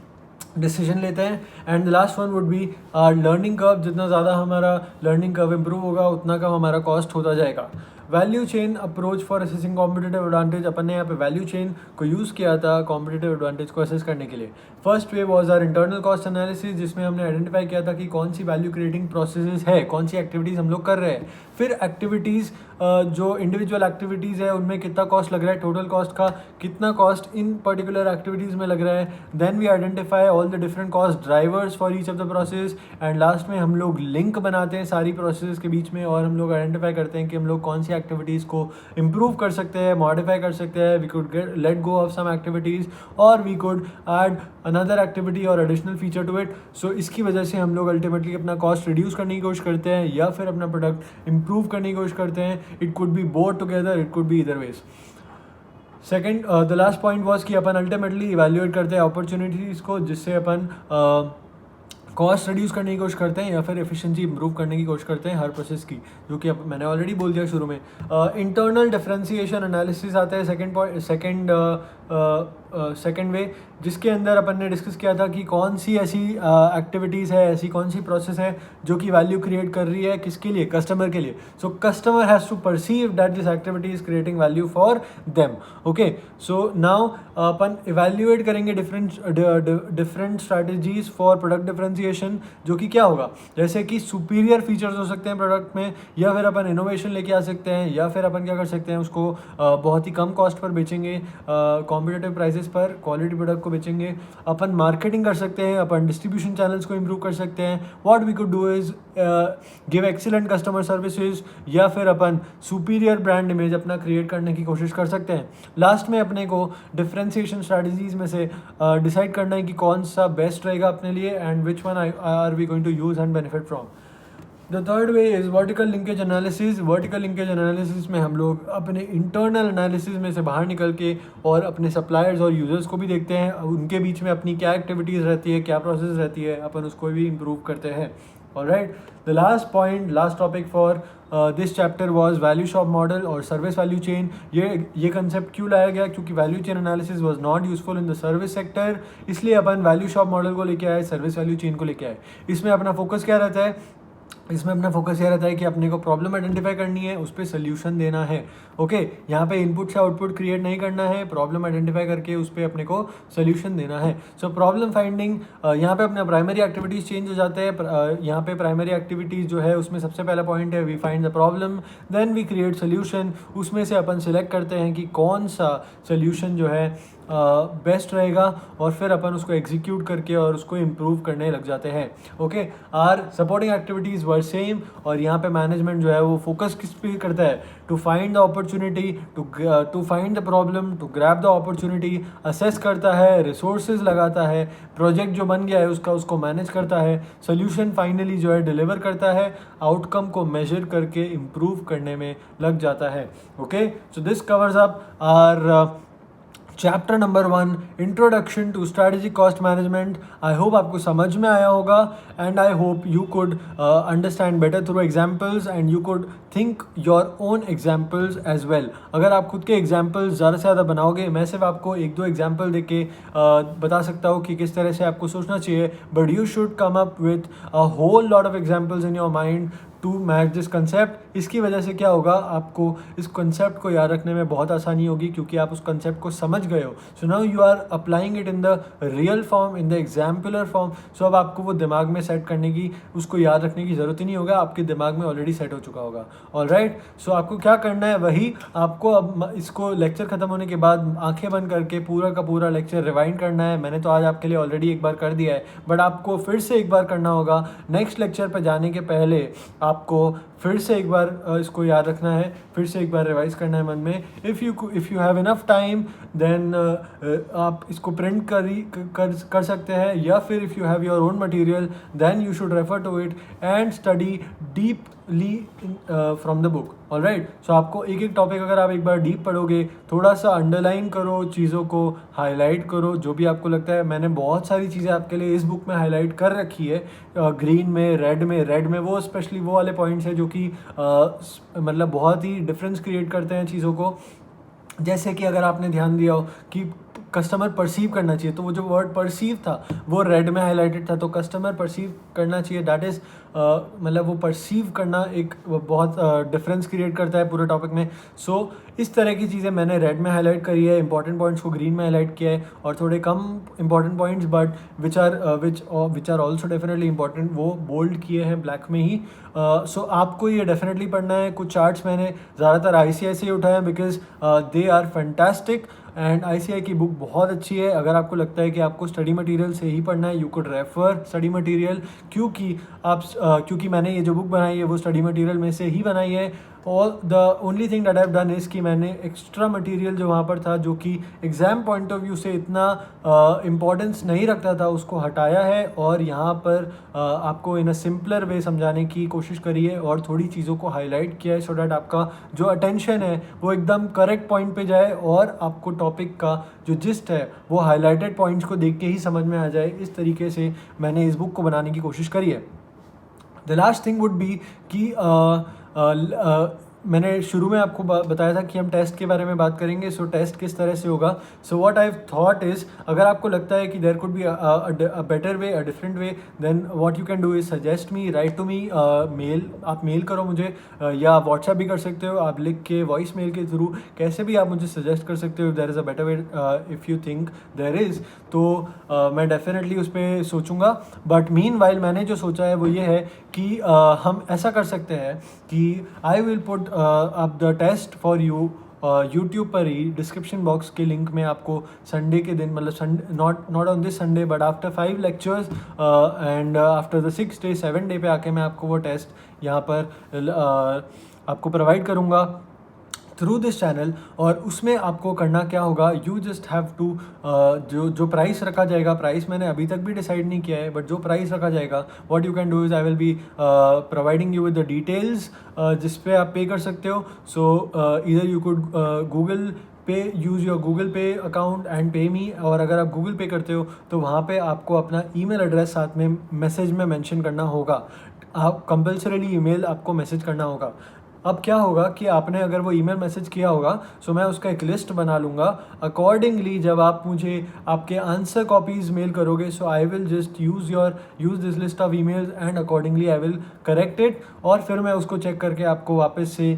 डिसीजन लेते हैं। And the last one would be our learning curve. जितना ज़्यादा हमारा लर्निंग कर्व इम्प्रूव होगा उतना कम हमारा कॉस्ट होता जाएगा। Value chain approach for assessing competitive advantage, अपन ने यहाँ पे वैल्यू चेन को यूज़ किया था कॉम्पिटिटिव एडवांटेज को असेस करने के लिए। First way was our internal cost analysis, जिसमें हमने आइडेंटिफाई किया था कि कौन सी वैल्यू क्रिएटिंग प्रोसेसेस है, कौन सी एक्टिविटीज़ हम लोग कर रहे हैं। फिर एक्टिविटीज़ जो इंडिविजुअल एक्टिविटीज़ है उनमें कितना कॉस्ट लग रहा है, टोटल कॉस्ट का कितना कॉस्ट इन पर्टिकुलर एक्टिविटीज़ में लग रहा है। Then we identify all the different cost drivers for each of the process, and last में हम लोग लिंक बनाते हैं सारी प्रोसेस के बीच में, और हम लोग आइडेंटिफाई करते हैं कि हम लोग कौन सी एक्टिविटीज़ को इम्प्रूव कर सकते हैं, मॉडिफाई कर सकते हैं। We could let go of some activities, और we could add another activity और additional feature to it. So इसकी वजह से हम लोग अल्टीमेटली अपना कॉस्ट रिड्यूस करने की कोशिश करते हैं, या फिर अपना प्रोडक्ट इम्प्रूव करने की कोशिश करते हैं। It could B both together, it could B इधर veg. Second, the last point was कि अपन अल्टीमेटली इवेल्युएट करते हैं अपॉर्चुनिटीज़ को, जिससे अपन कॉस्ट रिड्यूस करने की कोशिश करते हैं या फिर एफिशिएंसी इंप्रूव करने की कोशिश करते हैं हर प्रोसेस की, जो कि अब मैंने ऑलरेडी बोल दिया शुरू में। इंटरनल डिफरेंशिएशन एनालिसिस आता है सेकेंड वे, जिसके अंदर अपन ने डिस्कस किया था कि कौन सी ऐसी एक्टिविटीज़ है, ऐसी कौन सी प्रोसेस है जो कि वैल्यू क्रिएट कर रही है, किसके लिए? कस्टमर के लिए। So customer has to perceive that this activity is creating value for them. Okay, so now अपन इवेल्युएट करेंगे different strategies for product differentiation, जो कि क्या होगा? जैसे कि सुपीरियर फीचर्स हो सकते हैं प्रोडक्ट में, या फिर अपन इनोवेशन लेके आ सकते हैं, या फिर अपन क्या कर सकते हैं उसको बहुत ही कम कॉस्ट पर बेचेंगे, कॉम्पिटिटिव प्राइसेस पर क्वालिटी प्रोडक्ट को बेचेंगे। अपन मार्केटिंग कर सकते हैं, अपन डिस्ट्रीब्यूशन चैनल्स को इम्प्रूव कर सकते हैं। What we could do is give excellent customer services, या फिर अपन सुपीरियर ब्रांड इमेज अपना क्रिएट करने की कोशिश कर सकते हैं। लास्ट में अपने को डिफरेंशिएशन स्ट्रैटेजीज में से डिसाइड करना है कि कौन सा बेस्ट रहेगा अपने लिए, and which one are we going to use and benefit from. The third way is vertical linkage analysis. Vertical linkage analysis में हम लोग अपने इंटरनल एनालिसिस में से बाहर निकल के और अपने सप्लायर्स और यूज़र्स को भी देखते हैं, उनके बीच में अपनी क्या एक्टिविटीज़ रहती है, क्या प्रोसेस रहती है, अपन उसको भी इम्प्रूव करते हैं। Alright, the last topic for this chapter was value shop model और सर्विस वैल्यू चेन। ये कंसेप्ट क्यों लाया गया? क्योंकि value chain analysis was not useful in the service sector, इसलिए अपन वैल्यू शॉप मॉडल को लेके आए, सर्विस वैल्यू चेन को लेके आए। इसमें अपना फोकस क्या रहता है? इसमें अपना फोकस यह रहता है कि अपने को प्रॉब्लम आइडेंटिफाई करनी है, उस पर सोल्यूशन देना है। ओके, यहाँ पे इनपुट से आउटपुट क्रिएट नहीं करना है, प्रॉब्लम आइडेंटिफाई करके उस पर अपने को सोल्यूशन देना है। सो प्रॉब्लम फाइंडिंग, यहाँ पे अपने प्राइमरी एक्टिविटीज़ चेंज हो जाते हैं। यहाँ पे प्राइमरी एक्टिविटीज़ जो है उसमें सबसे पहला पॉइंट है we find the problem, then we create solution. उसमें से अपन सिलेक्ट करते हैं कि कौन सा सोल्यूशन जो है बेस्ट रहेगा और फिर अपन उसको एग्जीक्यूट करके और उसको इम्प्रूव करने लग जाते हैं. Okay, our supporting activities were same. और यहाँ पे मैनेजमेंट जो है वो फोकस किस पे करता है? To find the opportunity, to find the problem, to grab the opportunity, assess करता है, रिसोर्सेज लगाता है, प्रोजेक्ट जो बन गया है उसको मैनेज करता है, सोल्यूशन फाइनली जो है डिलीवर करता है, आउटकम को मेजर करके इम्प्रूव करने में लग जाता है. Okay, so this covers up our chapter number 1, introduction to strategic cost management. I hope आपको समझ में आया होगा and I hope you could understand better through examples and you could think your own examples as well. अगर आप खुद के examples ज़्यादा से ज़्यादा बनाओगे, मैं सिर्फ आपको 1-2 एग्जाम्पल दे के बता सकता हूँ कि किस तरह से आपको सोचना चाहिए, but you should come up with a whole lot of examples in your mind to match this concept. इसकी वजह से क्या होगा, आपको इस कंसेप्ट को याद रखने में बहुत आसानी होगी क्योंकि आप उस कंसेप्ट को समझ गए हो. So now you are applying it in the real form, in the exemplar form. सो अब आपको वो दिमाग में सेट करने की, उसको याद रखने की ज़रूरत ही नहीं होगा, आपके दिमाग में ऑलरेडी सेट हो चुका होगा. ऑलराइट, सो आपको क्या करना है, वही आपको अब इसको लेक्चर ख़त्म होने के बाद आंखें बंद करके पूरा का पूरा लेक्चर रिवाइंड करना है. मैंने तो आज आपके लिए ऑलरेडी एक बार कर दिया है, बट आपको फिर से एक बार करना होगा. नेक्स्ट लेक्चर पर जाने के पहले आपको फिर से एक बार इसको याद रखना है, फिर से एक बार रिवाइज करना है मन में. If you have enough time then आप इसको प्रिंट कर सकते हैं, या फिर if you have your own material then you should refer to it and study deeply from the book. Alright, so आपको एक एक टॉपिक अगर आप एक बार डीप पढ़ोगे, थोड़ा सा अंडरलाइन करो, चीज़ों को हाईलाइट करो, जो भी आपको लगता है. मैंने बहुत सारी चीज़ें आपके लिए इस बुक में हाईलाइट कर रखी है, ग्रीन में, रेड में वो स्पेशली वो वाले पॉइंट्स हैं जो कि मतलब बहुत ही डिफरेंस क्रिएट करते हैं चीज़ों को. जैसे कि अगर आपने ध्यान दिया हो कि कस्टमर परसीव करना चाहिए, तो वो जो वर्ड परसीव था वो रेड में हाईलाइटेड था. तो कस्टमर परसीव करना चाहिए, दैट इज़ मतलब वो परसीव करना एक बहुत डिफरेंस क्रिएट करता है पूरे टॉपिक में. सो इस तरह की चीज़ें मैंने रेड में हाईलाइट करी है, इंपॉर्टेंट पॉइंट्स को ग्रीन में हाईलाइट किया है, और थोड़े कम important points but which are also definitely important वो बोल्ड किए हैं ब्लैक में ही. सो आपको ये डेफिनेटली पढ़ना है. कुछ चार्ट्स मैंने ज़्यादातर ICI उठाए हैं because they are fantastic and ICI की बुक बहुत अच्छी है. अगर आपको लगता है कि आपको स्टडी मटेरियल से ही पढ़ना है, you could refer study material, क्योंकि मैंने ये जो बुक बनाई है वो स्टडी मटेरियल में से ही बनाई है. और the only thing that I have done is कि मैंने एक्स्ट्रा मटेरियल जो वहाँ पर था, जो कि एग्ज़ाम पॉइंट ऑफ व्यू से इतना इम्पोर्टेंस नहीं रखता था, उसको हटाया है और यहाँ पर आपको इन अ सिंपलर वे समझाने की कोशिश करी है और थोड़ी चीज़ों को हाईलाइट किया है, सो डैट आपका जो अटेंशन है वो एकदम करेक्ट पॉइंट पे जाए और आपको टॉपिक का जो जिस्ट है वो हाईलाइटेड पॉइंट्स को देख के ही समझ में आ जाए. इस तरीके से मैंने इस बुक को बनाने की कोशिश करी है. The last thing would be कि मैंने शुरू में आपको बताया था कि हम टेस्ट के बारे में बात करेंगे. सो टेस्ट किस तरह से होगा. So what I thought is, अगर आपको लगता है कि there could be a better way, a different way, then what you can do is suggest me, write to me mail. आप मेल करो मुझे, या व्हाट्सएप भी कर सकते हो. आप लिख के वॉइस मेल के थ्रू कैसे भी आप मुझे सजेस्ट कर सकते हो. If there is a better way, if you think there is, तो मैं डेफिनेटली उस पर सोचूंगा. बट मीन वाइल मैंने जो सोचा है वो ये है कि हम ऐसा कर सकते हैं कि I will put up the test for you YouTube पर ही. डिस्क्रिप्शन बॉक्स के लिंक में आपको संडे के दिन, मतलब Sunday, not on this Sunday but after 5 lectures and after the 6 day 7 day पे आके मैं आपको वो टेस्ट यहाँ पर आपको प्रोवाइड करूँगा थ्रू दिस चैनल. और उसमें आपको करना क्या होगा, यू जस्ट हैव टू जो प्राइस रखा जाएगा, प्राइस मैंने अभी तक भी डिसाइड नहीं किया है, बट जो प्राइस रखा जाएगा, what you can do is I will be providing you with the details जिस पे आप पे कर सकते हो. सो इधर यू कुड गूगल पे, यूज़ योर गूगल पे अकाउंट एंड पे मी. और अगर आप गूगल पे करते हो तो वहाँ पे आपको अपना ईमेल एड्रेस साथ में मैसेज में मेंशन करना होगा. आप कंपल्सरीली ईमेल आपको मैसेज करना होगा. अब क्या होगा कि आपने अगर वो ईमेल मैसेज किया होगा, सो मैं उसका एक लिस्ट बना लूँगा. अकॉर्डिंगली जब आप मुझे आपके आंसर कॉपीज़ मेल करोगे, so I will just use this list of emails and accordingly I will correct it. और फिर मैं उसको चेक करके आपको वापस से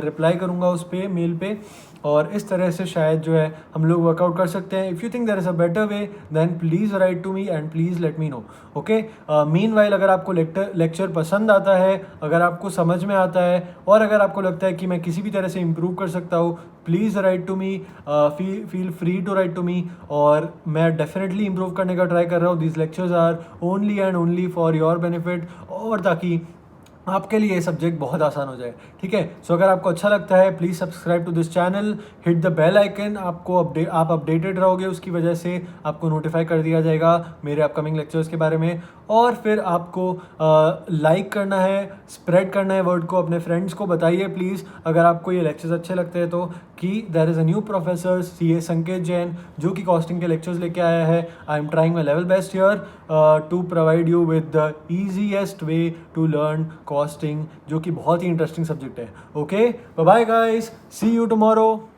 रिप्लाई करूँगा उस पर मेल पे. और इस तरह से शायद जो है हम लोग वर्कआउट कर सकते हैं. If you think there is a better way then please write to me and please let me know. Okay, meanwhile अगर आपको लेक्चर पसंद आता है, अगर आपको समझ में आता है और अगर आपको लगता है कि मैं किसी भी तरह से इम्प्रूव कर सकता हूँ, please write to me, feel free to write to me. और मैं डेफिनेटली इम्प्रूव करने का ट्राई कर रहा हूँ. These lectures are only and only for your benefit, और ताकि आपके लिए ये सब्जेक्ट बहुत आसान हो जाए. ठीक है, सो अगर आपको अच्छा लगता है please subscribe to this channel, hit the bell icon. आप अपडेटेड रहोगे, उसकी वजह से आपको नोटिफाई कर दिया जाएगा मेरे अपकमिंग लेक्चर्स के बारे में. और फिर आपको लाइक करना है, स्प्रेड करना है वर्ड को, अपने फ्रेंड्स को बताइए प्लीज़ अगर आपको ये लेक्चर्स अच्छे लगते हैं तो, कि there is a new professor CA Sanket Jain जो कि कॉस्टिंग के लेक्चर्स लेके आया है. I am trying my level best here to provide you with the easiest way to learn costing, जो कि बहुत ही इंटरेस्टिंग सब्जेक्ट है. Okay, bye bye guys, see you tomorrow.